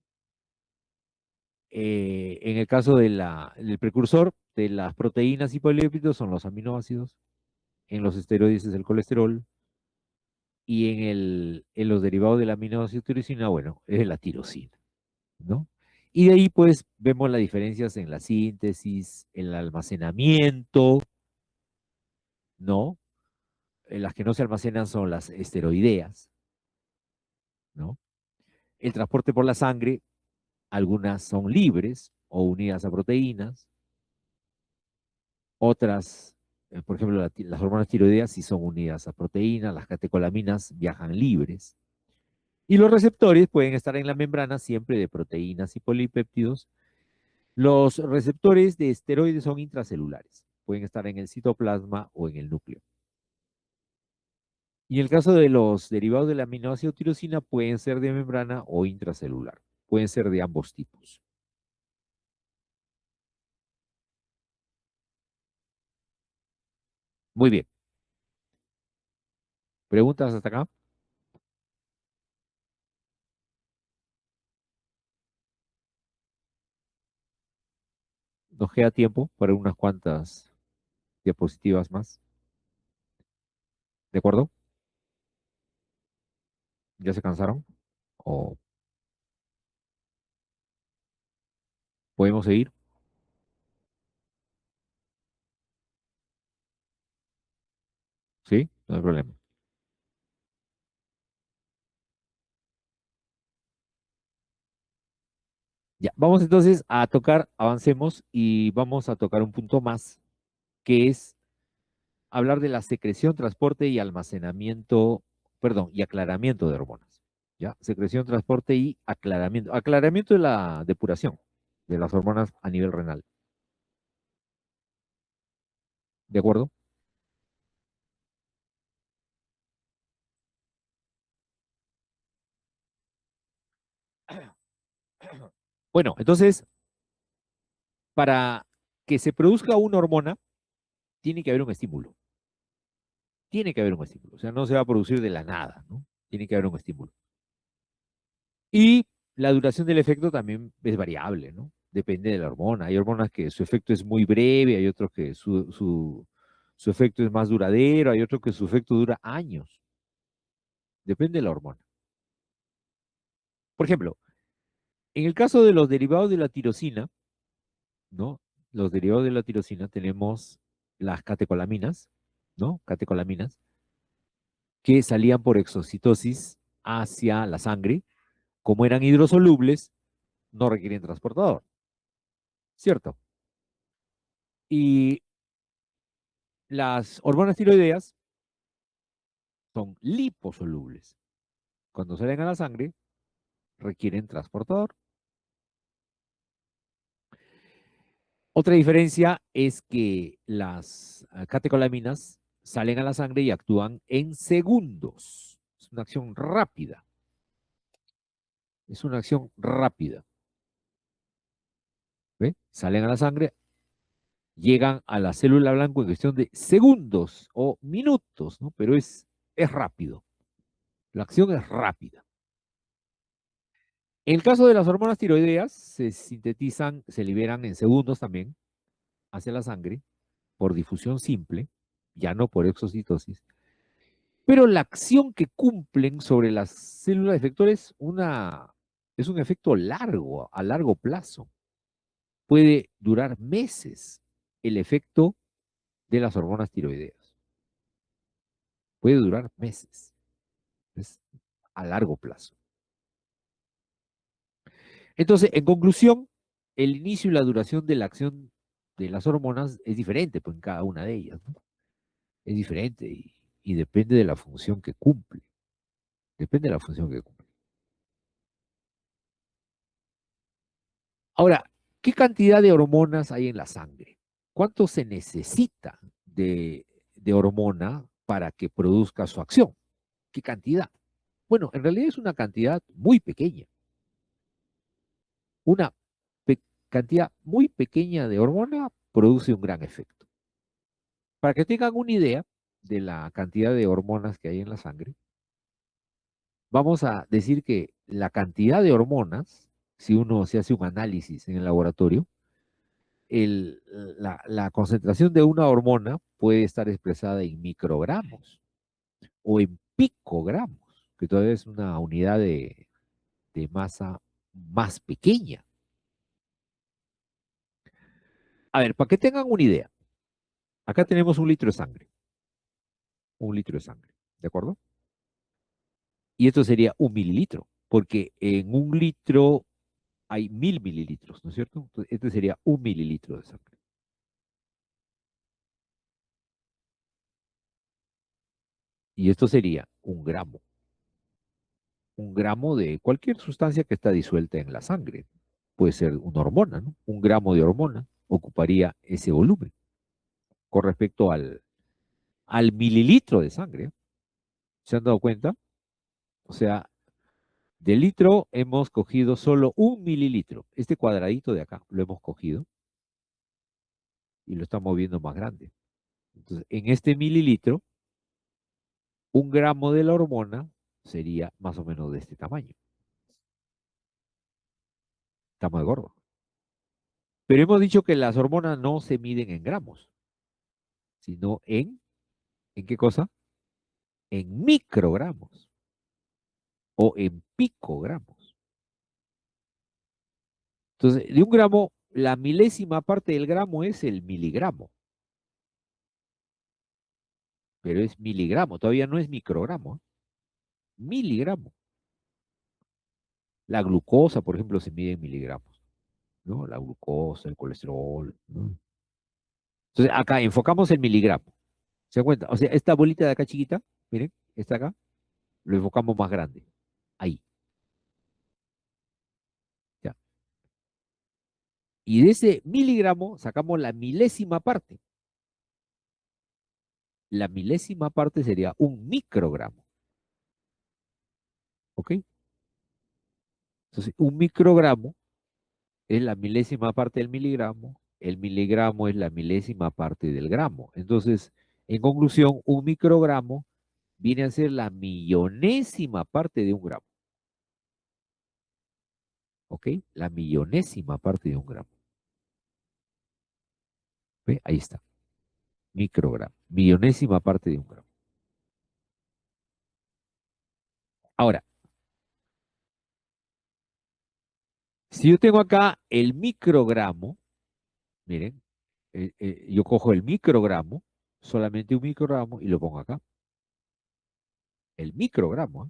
[SPEAKER 1] en el caso del precursor de las proteínas y polipéptidos son los aminoácidos, en los esteroides es el colesterol, y en los derivados de la aminoácido tirosina, bueno, es la tirosina, ¿no? Y de ahí pues vemos las diferencias en la síntesis, el almacenamiento, ¿no? En las que no se almacenan son las esteroideas, ¿no? El transporte por la sangre, algunas son libres o unidas a proteínas, otras, por ejemplo, las hormonas tiroideas sí son unidas a proteínas, las catecolaminas viajan libres. Y los receptores pueden estar en la membrana siempre de proteínas y polipéptidos. Los receptores de esteroides son intracelulares, pueden estar en el citoplasma o en el núcleo. Y en el caso de los derivados del aminoácido tirosina, pueden ser de membrana o intracelular, pueden ser de ambos tipos. Muy bien. ¿Preguntas hasta acá? Nos queda tiempo para unas cuantas diapositivas más. ¿De acuerdo? ¿Ya se cansaron? ¿O podemos seguir? ¿Sí? No hay problema. Ya, vamos entonces a tocar, avancemos y vamos a tocar un punto más, que es hablar de la secreción, transporte y almacenamiento, perdón, y aclaramiento de hormonas. ¿Ya? Secreción, transporte y aclaramiento. Aclaramiento de la depuración de las hormonas a nivel renal. ¿De acuerdo? Bueno, entonces, para que se produzca una hormona, tiene que haber un estímulo. Tiene que haber un estímulo. O sea, no se va a producir de la nada, ¿no? Tiene que haber un estímulo. Y la duración del efecto también es variable, ¿no? Depende de la hormona. Hay hormonas que su efecto es muy breve, hay otros que su efecto es más duradero, hay otros que su efecto dura años. Depende de la hormona. Por ejemplo, en el caso de los derivados de la tirosina, ¿no? Los derivados de la tirosina tenemos las catecolaminas, ¿no? Catecolaminas, que salían por exocitosis hacia la sangre. Como eran hidrosolubles, no requieren transportador, ¿cierto? Y las hormonas tiroideas son liposolubles. Cuando salen a la sangre, requieren transportador. Otra diferencia es que las catecolaminas salen a la sangre y actúan en segundos. Es una acción rápida. Es una acción rápida. ¿Ve? Salen a la sangre, llegan a la célula blanca en cuestión de segundos o minutos, ¿no? Pero es rápido. La acción es rápida. En el caso de las hormonas tiroideas, se sintetizan, se liberan en segundos también hacia la sangre por difusión simple, ya no por exocitosis, pero la acción que cumplen sobre las células efectores es un efecto largo, a largo plazo. Puede durar meses el efecto de las hormonas tiroideas. Puede durar meses. Es a largo plazo. Entonces, en conclusión, el inicio y la duración de la acción de las hormonas es diferente pues, en cada una de ellas, ¿no? Es diferente y depende de la función que cumple. Depende de la función que cumple. Ahora, ¿qué cantidad de hormonas hay en la sangre? ¿Cuánto se necesita de hormona para que produzca su acción? ¿Qué cantidad? Bueno, en realidad es una cantidad muy pequeña. Una cantidad muy pequeña de hormona produce un gran efecto. Para que tengan una idea de la cantidad de hormonas que hay en la sangre, vamos a decir que la cantidad de hormonas, si uno se hace un análisis en el laboratorio, la concentración de una hormona puede estar expresada en microgramos o en picogramos, que todavía es una unidad de masa más pequeña. A ver, para que tengan una idea, acá tenemos un litro de sangre. Un litro de sangre, ¿de acuerdo? Y esto sería un mililitro, porque en un litro hay 1000 mililitros, ¿no es cierto? Entonces, este sería un mililitro de sangre. Y esto sería un gramo. Un gramo de cualquier sustancia que está disuelta en la sangre. Puede ser una hormona, ¿no? Un gramo de hormona ocuparía ese volumen con respecto al mililitro de sangre. ¿Se han dado cuenta? O sea, de litro hemos cogido solo un mililitro. Este cuadradito de acá lo hemos cogido y lo estamos viendo más grande. Entonces, en este mililitro, un gramo de la hormona sería más o menos de este tamaño. Está muy gordo. Pero hemos dicho que las hormonas no se miden en gramos, sino ¿en qué cosa? En microgramos o en picogramos. Entonces, de un gramo, la milésima parte del gramo es el miligramo. Pero es miligramo, todavía no es microgramo. Miligramo. La glucosa, por ejemplo, se mide en miligramos, ¿no? La glucosa, el colesterol, ¿no? Entonces, acá enfocamos el miligramo. ¿Se dan cuenta? O sea, esta bolita de acá chiquita, miren, esta acá, lo enfocamos más grande. Ahí. Ya. Y de ese miligramo sacamos la milésima parte. La milésima parte sería un microgramo. ¿Ok? Entonces, un microgramo es la milésima parte del miligramo. El miligramo es la milésima parte del gramo. Entonces, en conclusión, un microgramo viene a ser la millonésima parte de un gramo. ¿Ok? La millonésima parte de un gramo. ¿Ve? Ahí está. Microgramo. Millonésima parte de un gramo. Ahora, si yo tengo acá el microgramo, miren, yo cojo el microgramo, solamente un microgramo, y lo pongo acá. El microgramo, ¿eh?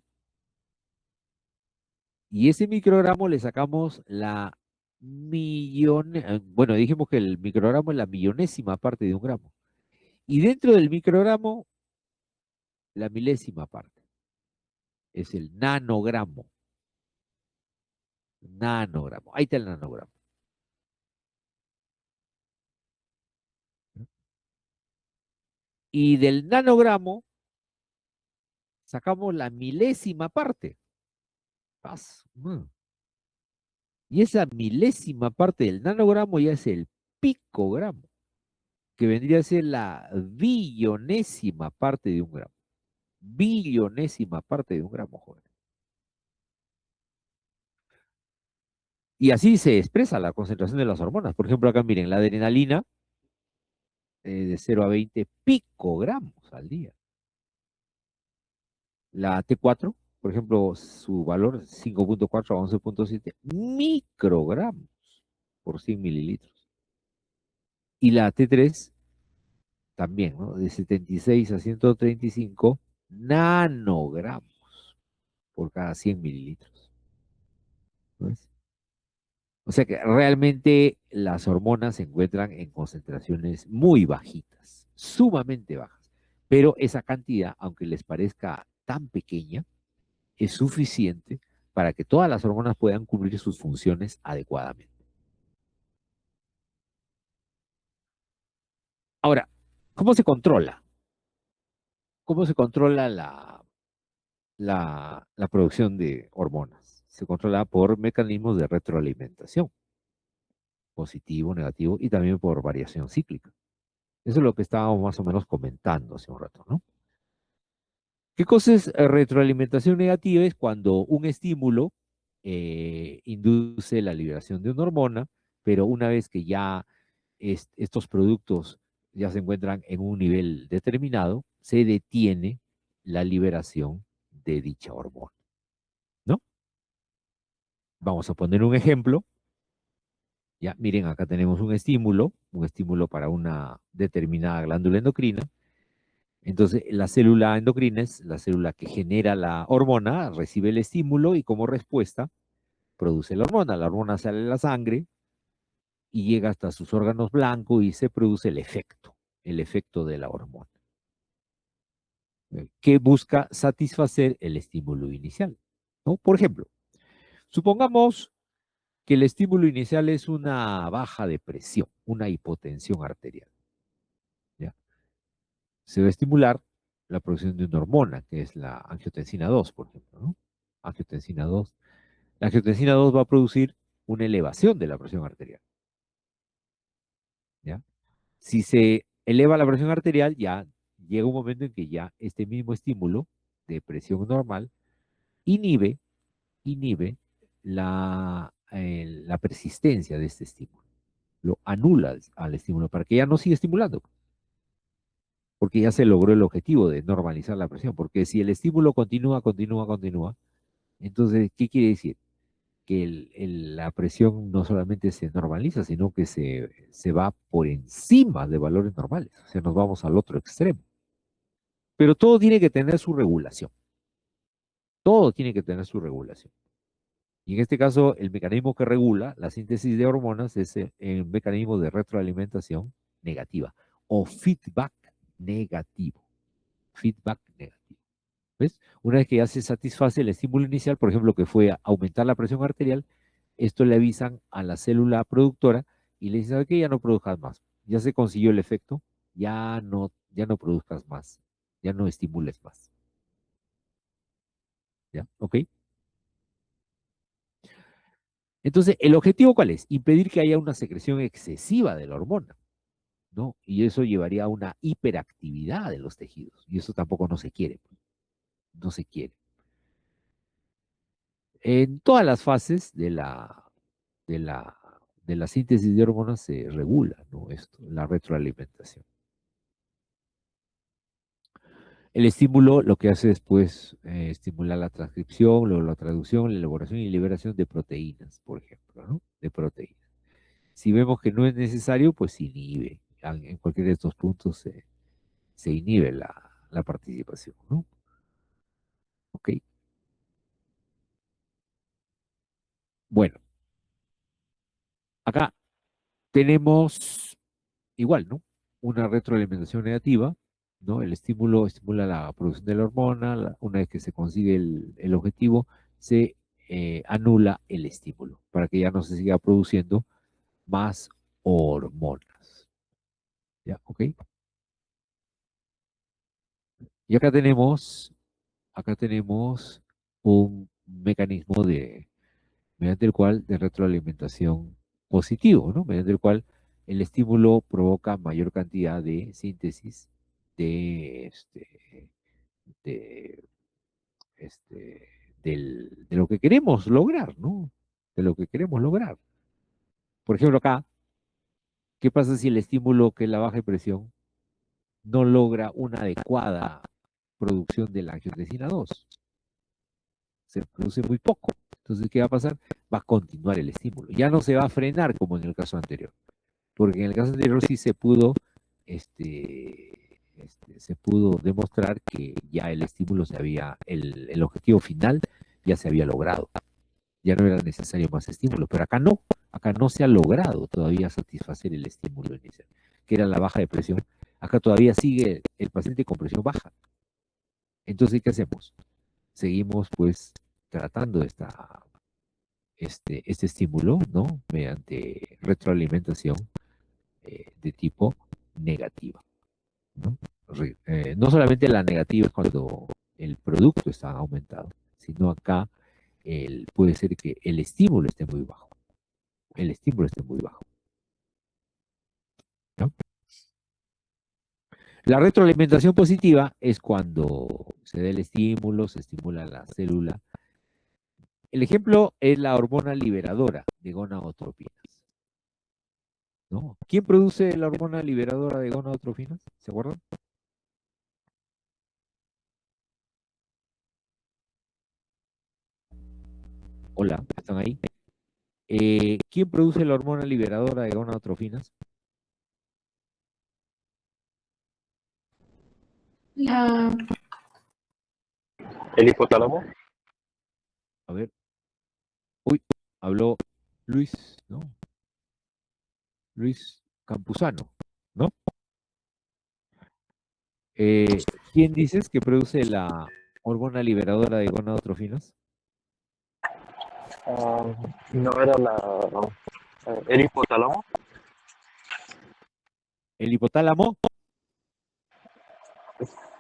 [SPEAKER 1] Y ese microgramo le sacamos la bueno, dijimos que el microgramo es la millonésima parte de un gramo. Y dentro del microgramo, la milésima parte. Es el nanogramo. Nanogramo. Ahí está el nanogramo. Y del nanogramo sacamos la milésima parte. Y esa milésima parte del nanogramo ya es el picogramo, que vendría a ser la billonésima parte de un gramo. Billonésima parte de un gramo, joven. Y así se expresa la concentración de las hormonas. Por ejemplo, acá miren, la adrenalina de 0 a 20 picogramos al día. La T4, por ejemplo, su valor 5.4 a 11.7 microgramos por 100 mililitros. Y la T3 también, ¿no? De 76 a 135 nanogramos por cada 100 mililitros. ¿Ves? O sea que realmente las hormonas se encuentran en concentraciones muy bajitas, sumamente bajas. Pero esa cantidad, aunque les parezca tan pequeña, es suficiente para que todas las hormonas puedan cubrir sus funciones adecuadamente. ¿Cómo se controla? ¿Cómo se controla la producción de hormonas? Se controla por mecanismos de retroalimentación, positivo, negativo, y también por variación cíclica. Eso es lo que estábamos más o menos comentando hace un rato, ¿no? ¿Qué cosa es retroalimentación negativa? Es cuando un estímulo induce la liberación de una hormona, pero una vez que ya estos productos ya se encuentran en un nivel determinado, se detiene la liberación de dicha hormona, ¿no? Vamos a poner un ejemplo. Ya, miren, acá tenemos un estímulo para una determinada glándula endocrina. Entonces, la célula endocrina es la célula que genera la hormona, recibe el estímulo y como respuesta produce la hormona. La hormona sale de la sangre y llega hasta sus órganos blancos y se produce el efecto de la hormona, que busca satisfacer el estímulo inicial, ¿no? Por ejemplo, supongamos que el estímulo inicial es una baja de presión, una hipotensión arterial, ¿ya? Se va a estimular la producción de una hormona, que es la angiotensina 2, por ejemplo, ¿no? Angiotensina 2. La angiotensina 2 va a producir una elevación de la presión arterial, ¿ya? Si se eleva la presión arterial, ya llega un momento en que ya este mismo estímulo de presión normal inhibe, inhibe la persistencia de este estímulo. Lo anula al estímulo para que ya no siga estimulando, porque ya se logró el objetivo de normalizar la presión, porque si el estímulo continúa, entonces, ¿qué quiere decir? Que la presión no solamente se normaliza, sino que se va por encima de valores normales, o sea, nos vamos al otro extremo. Pero todo tiene que tener su regulación, todo tiene que tener su regulación. Y en este caso, el mecanismo que regula la síntesis de hormonas es el mecanismo de retroalimentación negativa o feedback negativo. Feedback negativo. ¿Ves? Una vez que ya se satisface el estímulo inicial, por ejemplo, que fue aumentar la presión arterial, esto le avisan a la célula productora y le dicen, ¿sabe qué? Ya no produzcas más. Ya se consiguió el efecto, ya no produzcas más, ya no estimules más. ¿Ya? ¿Ok? Entonces, ¿el objetivo cuál es? Impedir que haya una secreción excesiva de la hormona, ¿no? Y eso llevaría a una hiperactividad de los tejidos. Y eso tampoco no se quiere. No se quiere. En todas las fases de la, de la síntesis de hormonas se regula, ¿no? Esto, la retroalimentación. El estímulo lo que hace es, pues, estimular la transcripción, luego la traducción, la elaboración y liberación de proteínas, por ejemplo, ¿no? De proteínas. Si vemos que no es necesario, pues se inhibe. En cualquiera de estos puntos se inhibe la participación, ¿no? Ok. Bueno, acá tenemos igual, ¿no? Una retroalimentación negativa, ¿no? El estímulo estimula la producción de la hormona, una vez que se consigue el objetivo, se anula el estímulo para que ya no se siga produciendo más hormonas. ¿Ya? ¿Ok? Y acá tenemos un mecanismo mediante el cual de retroalimentación positivo, ¿no? Mediante el cual el estímulo provoca mayor cantidad de síntesis de, de, este, de lo que queremos lograr, ¿no? De lo que queremos lograr. Por ejemplo, acá, ¿qué pasa si el estímulo que es la baja presión no logra una adecuada producción de la angiotensina 2? Se produce muy poco. Entonces, ¿qué va a pasar? Va a continuar el estímulo. Ya no se va a frenar como en el caso anterior. Porque en el caso anterior sí se pudo, se pudo demostrar que ya el estímulo el objetivo final ya se había logrado. Ya no era necesario más estímulo, pero acá no se ha logrado todavía satisfacer el estímulo inicial, que era la baja de presión. Acá todavía sigue el paciente con presión baja. Entonces, ¿qué hacemos? Seguimos pues tratando este estímulo, ¿no? Mediante retroalimentación de tipo negativa. ¿no? No solamente la negativa es cuando el producto está aumentado, sino acá puede ser que el estímulo esté muy bajo. El estímulo esté muy bajo. ¿No? La retroalimentación positiva es cuando se da el estímulo, se estimula la célula. El ejemplo es la hormona liberadora de gonadotropinas. ¿No? ¿Quién produce la hormona liberadora de gonadotropinas? ¿Se acuerdan? Hola, ¿están ahí? ¿Quién produce la hormona liberadora de gonadotropinas?
[SPEAKER 8] La
[SPEAKER 4] ¿El hipotálamo?
[SPEAKER 1] A ver. Uy, habló Luis, ¿no? Luis Campuzano, ¿no? ¿Quién dices que produce la hormona liberadora de gonadotrofinas?
[SPEAKER 4] No era el hipotálamo.
[SPEAKER 1] ¿El hipotálamo?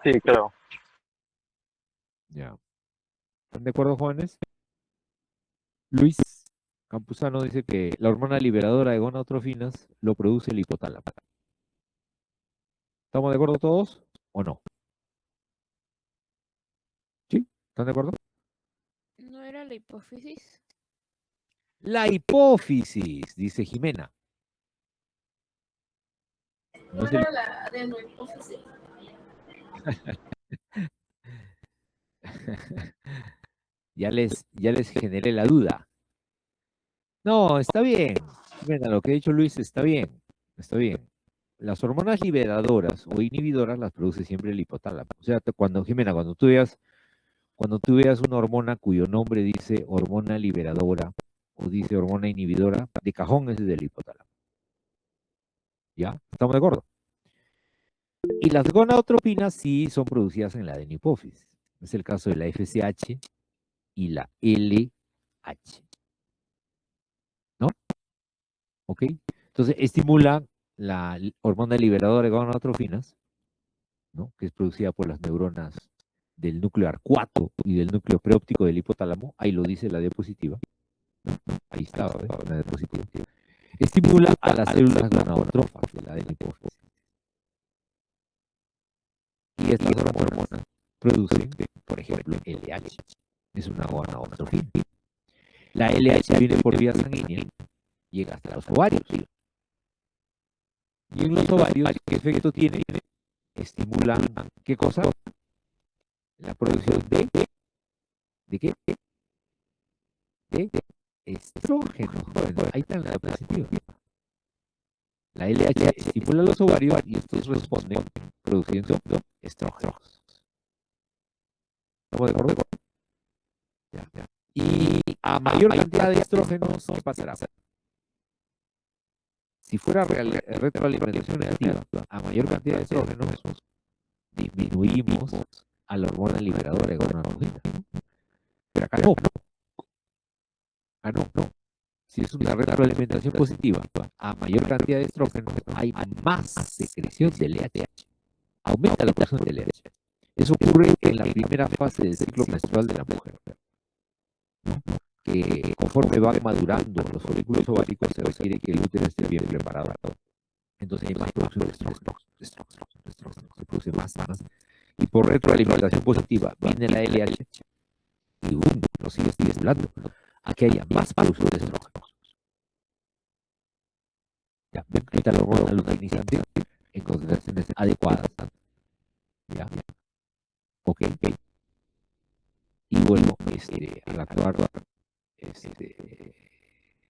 [SPEAKER 4] Sí, creo.
[SPEAKER 1] Ya. ¿Están de acuerdo, jóvenes? Luis Campuzano dice que la hormona liberadora de gonadotrofinas lo produce el hipotálamo. ¿Estamos de acuerdo todos o no? ¿Sí? ¿Están de acuerdo?
[SPEAKER 2] ¿No era la hipófisis?
[SPEAKER 1] La hipófisis, dice Jimena.
[SPEAKER 8] no
[SPEAKER 1] No es el-
[SPEAKER 8] era la adenohipófisis.
[SPEAKER 1] ya les generé la duda. No, está bien. Jimena, lo que ha dicho Luis está bien. Está bien. Las hormonas liberadoras o inhibidoras las produce siempre el hipotálamo. O sea, Jimena, cuando tú veas una hormona cuyo nombre dice hormona liberadora o dice hormona inhibidora, de cajón ese es del hipotálamo. ¿Ya? ¿Estamos de acuerdo? Y las gonadotropinas sí son producidas en la adenohipófisis. Es el caso de la FSH y la LH. ¿No? ¿Ok? Entonces, estimulan la hormona liberadora de gonadotrofinas, ¿no? Que es producida por las neuronas del núcleo arcuato y del núcleo preóptico del hipotálamo. Ahí lo dice la diapositiva. ¿No? Ahí está, ¿ves? La diapositiva. Estimula a las células gonadotrófas de la adenohipófisis. Y estas hormonas producen, por ejemplo, LH. Es una gonadotrofina. La LH viene por vía sanguínea, llega hasta los ovarios. Y en los ovarios, ¿qué efecto tiene? Estimulan, ¿qué cosa? La producción ¿de qué? De estrógenos. Bueno, ahí está la diapositiva. La LH estimula los ovarios y estos responden produciendo estrógenos. ¿Estamos de acuerdo? Ya. Y a mayor cantidad de estrógenos, ¿qué pasará? Si fuera retroalimentación negativa, a mayor cantidad de estrógenos, disminuimos a la hormona liberadora de gonadotrofinas. Pero acá no. Acá no. Si es una retroalimentación positiva, a mayor cantidad de estrógenos, hay más secreción de LH. Aumenta la producción de LH. Eso ocurre en la primera fase del ciclo menstrual de la mujer, ¿no? Que conforme van madurando los folículos ováricos, se requiere que el útero esté bien preparado. Entonces hay más producción de estrógenos, se produce más. Y por retroalimentación positiva viene la LH y boom, lo sigue estimulando a que haya más producción de estrógenos. Ya, ahorita la hormona luteinizante en concentraciones adecuadas. Ya, ok. Y bueno, al actuar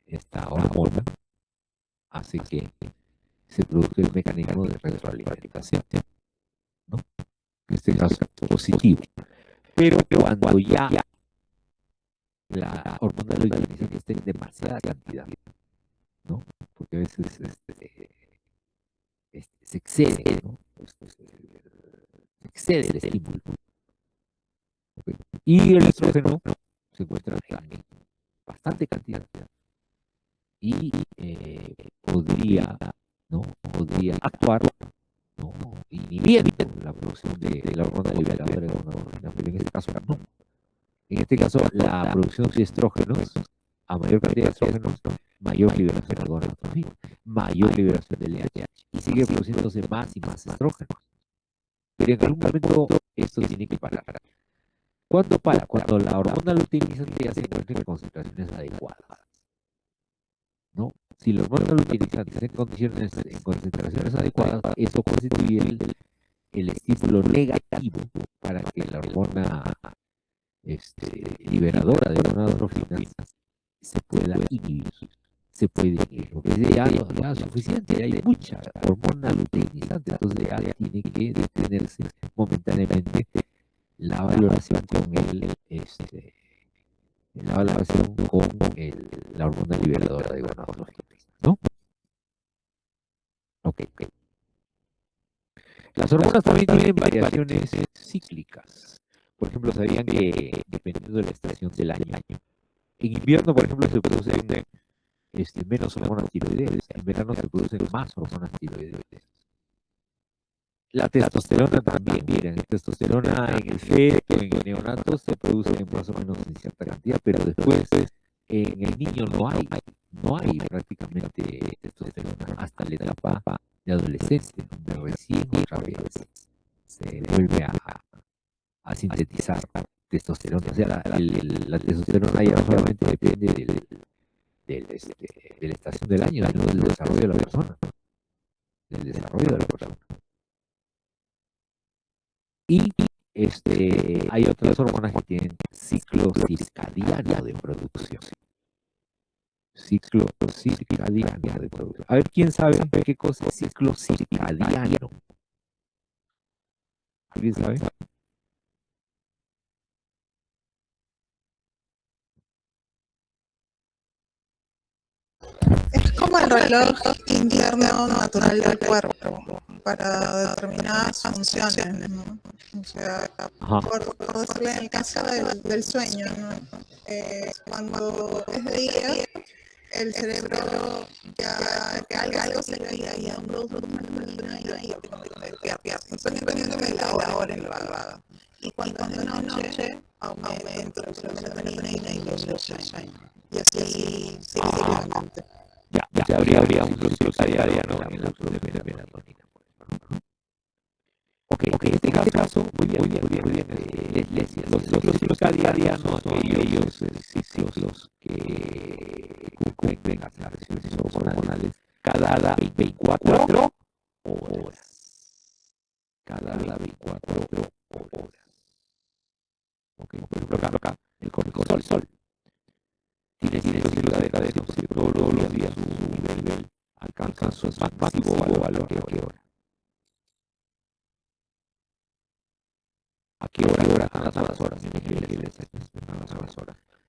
[SPEAKER 1] esta hormona hace que se produzca el mecanismo de retroalimentación, ¿no? En este caso positivo. Pero cuando ya la hormona luteinizante está en demasiada cantidad, ¿no? Porque a veces se excede, ¿no? Se excede el estímulo. ¿Okay? Y el estrógeno se encuentra en bastante cantidad y podría actuar, ¿no? inhibiendo la producción de la hormona liberadora de gonadotrofina, pero en este caso no. En este caso, la producción de estrógenos, a mayor cantidad de estrógenos, mayor liberación de gonadotrofina, mayor liberación de LH, y sigue produciéndose más y más estrógenos. Pero en algún momento esto tiene que parar. ¿Cuándo para? Cuando la hormona luteinizante ya se encuentra en concentraciones adecuadas, ¿no? Si la hormona luteinizante está en concentraciones adecuadas, eso constituye el estímulo negativo para que la hormona liberadora de gonadotrofinas se pueda inhibir. Se puede inhibir. Porque ya es suficiente, ya hay mucha hormona luteinizante, entonces ya tiene que detenerse momentáneamente la valoración con la hormona liberadora de gonadotrofinas, ¿no? Ok. Las hormonas también tienen variaciones cíclicas. Por ejemplo, sabían que dependiendo de la estación del año, en invierno, por ejemplo, se producen menos hormonas tiroideas, en verano se producen más hormonas tiroideas. La testosterona también, miren, la testosterona en el feto, en el neonato se produce más o menos en cierta cantidad, pero después en el niño no hay prácticamente testosterona hasta la etapa de adolescencia, donde recién otra vez se vuelve a sintetizar testosterona. O sea, la testosterona ya no solamente depende de la estación del año, sino del desarrollo de la persona. Y hay otras hormonas que tienen ciclo circadiano de producción. Ciclo circadiano de producción. A ver, ¿quién sabe qué cosa es ciclo circadiano? ¿Alguien sabe?
[SPEAKER 5] Es como el reloj interno natural del cuerpo para determinadas funciones, ¿no? O sea, por decirlo en el caso del sueño, ¿no? Cuando es de día, el cerebro ya que algo se le y un producto de melanina y dependiendo de la hora elevada. Y cuando es de noche, aumenta la melatonina y produce el sueño. Y así seguidamente.
[SPEAKER 1] Ya habría un ciclo circadiano en la producción de melatonina. Ok, en este caso, muy bien. Los ciclos circadianos son aquellos ciclos que cumplen las reacciones hormonales cada 24 horas. Cada 24 horas. Ok, por ejemplo, acá, el cortisol. Tiene ciclos circadianos que todos los días su nivel alcanza su máximo valor. ¿A qué hora? A las horas.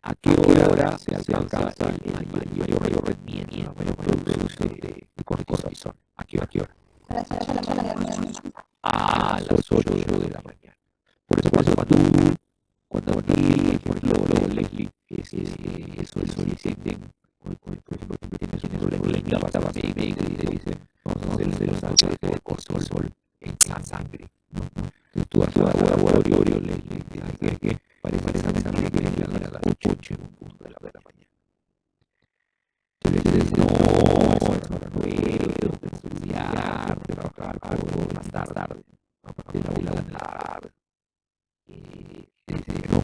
[SPEAKER 1] ¿A qué hora se alcanza el mayor rendimiento, la mayor producción de cortisol? ¿A qué hora? A las 8 de la mañana. Por eso cuando a ti, por ejemplo, Leslie, soliciten, por ejemplo, que tienes un problema, vas a médico y te dicen, vamos a hacer los análisis de cortisol en la sangre, ¿no? Tú vas a laboratorio, le dices que parece que tienes que ir a las 8 en un punto de la mañana. Tú le dices, no, ahora no puedo, tengo que estudiar, trabajar, algo más tarde, a partir de la 1 de la tarde. Y te dice, no,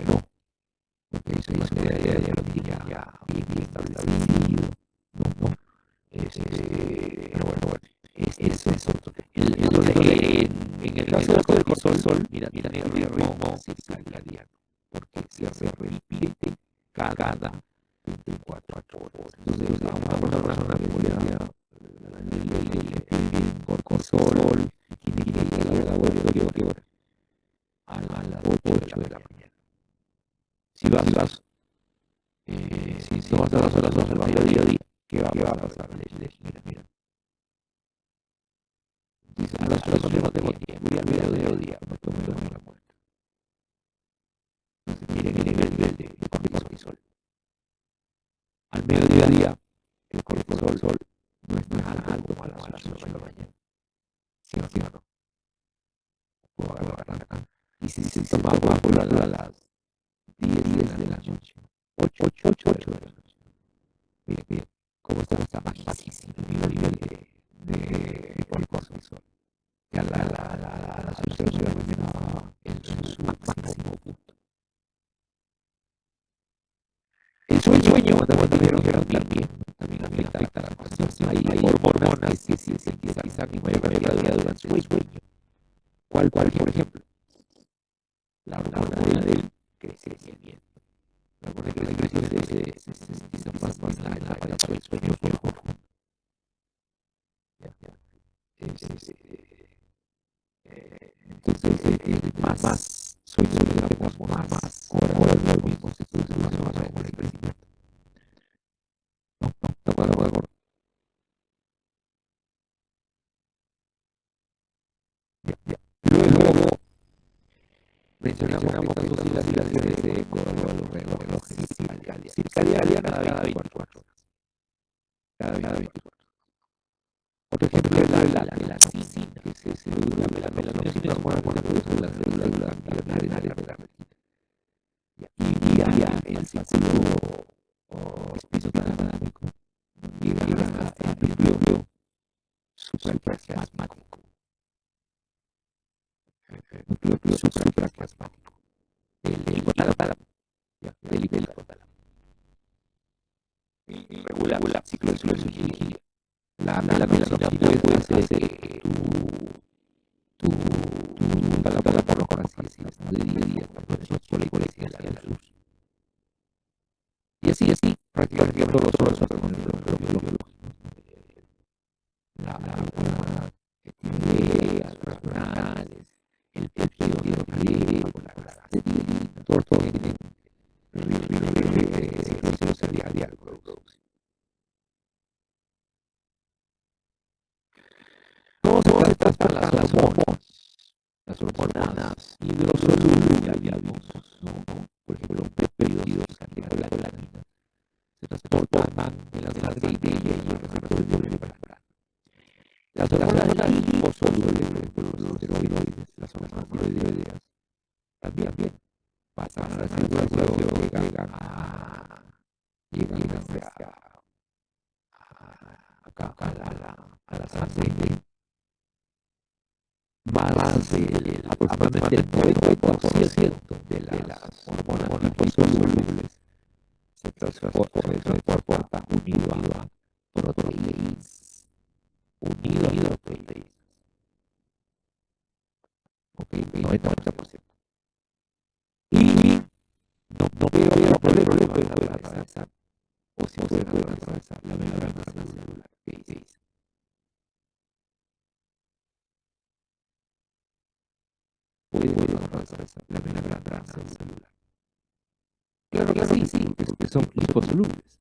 [SPEAKER 1] porque eso ya lo tenía ya bien establecido, no. Pero bueno, eso es otro. En el caso del cortisol, mira, tiene ritmo circadiano, porque se repite cada 24 horas. Entonces, a una persona que podría el cortisol tiene que ir a la laboratorio, ¿qué hora? A las 8 de la mañana. Si no vas a las 12 del mediodía, ¿qué va a pasar? Mira. Dice, a las 8 no tengo tiempo, voy al mediodía, me tomo la muerte. Entonces, miren el nivel de cortisol. Al mediodía, el cortisol no es tan alto como a las 8 de la mañana. ¿Sí o no? y si se toma por a las 10 de la noche, 8 de la noche. Bien, bien, ¿cómo está bajísimo el nivel de cortisol? Ya la sustancia está en su máximo punto. El sueño, también también afecta a la concentración. Hay hormonas que se sintetizan en mayor cantidad durante el sueño. ¿Cuál, por ejemplo? La hormona del crecimiento. La hormona del crecimiento se sintetiza más en la etapa del sueño profundo. Entonces, más sueño le damos, más horas dormimos, entonces más hormona del crecimiento. No, estamos de acuerdo. Luego mencionamos estas oscilaciones de acuerdo a los relojes circadianos cada 24 horas. Cada 24 horas. Otro ejemplo es la melanina, que se produce la melanina, es una hormona que se produce en las células ganglionares de la retina. Y el ciclo episotalámico llega al núcleo supraplasmático. Núcleo supraplasmático. Del hipotálamo. Del hipotálamo. Regula el ciclo de su vigilia. La melanina puede hacer que tu hipotálamo, por así decirlo, de día por la hipoxia de la luz. Y así, prácticamente todos los órganos biológicos. La hormona tiroidea, las hormonales, el péptido de la acetilina, todo tiene ciclo circadiano produce. Todas estas están las hormonas hidrosolubles, ya vimos, ¿no? Por ejemplo, péptidos, catecolamina, se transportan en la sangre y en los receptores de membrana. Las hormonas liposolubles, por ejemplo, los esteroides, las hormonas tiroideas, también pasan a la circulación, llegan a la sangre. Más aproximadamente el 90% de las hormonas liposolubles se transporta unido a proteínas. Ok, 90%. Y no veo problema puede atravesar, o si puede atravesar la membrana celular. ¿Qué dice? Puede atravesar la membrana celular. Claro que sí, porque son liposolubles.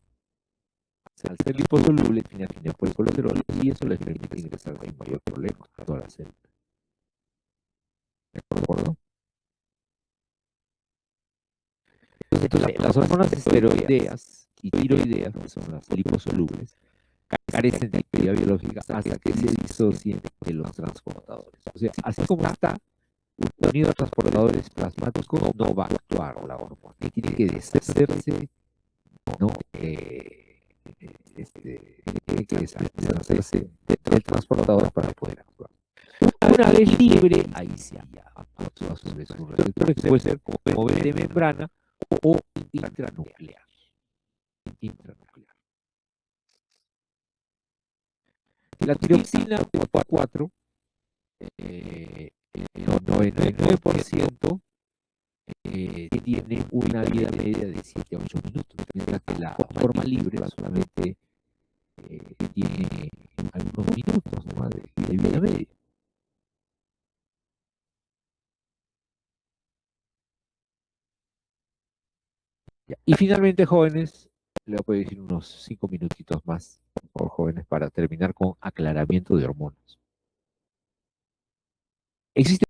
[SPEAKER 1] O sea, al ser liposoluble, tiene por el colesterol y eso les permite ingresar sin mayor problema a toda la célula. ¿De acuerdo? Entonces, las hormonas esteroideas y tiroideas, que son las liposolubles, carecen de actividad biológica hasta que se disocien de los transportadores. O sea, así como está unido a transportadores plasmáticos, no va a actuar la hormona. Y tiene que deshacerse, ¿no? Tiene que deshacerse del transportador para poder actuar. Una vez libre, ahí sí actúa sobre sus receptores, que puede ser como de membrana o intranuclear. La tiroxina 4, 99% tiene una vida media de 7 a 8 minutos, mientras que la forma libre solamente tiene algunos minutos más de vida media. Y finalmente, jóvenes, le voy a decir unos 5 minutitos más, por favor, jóvenes, para terminar con aclaramiento de hormonas. Existe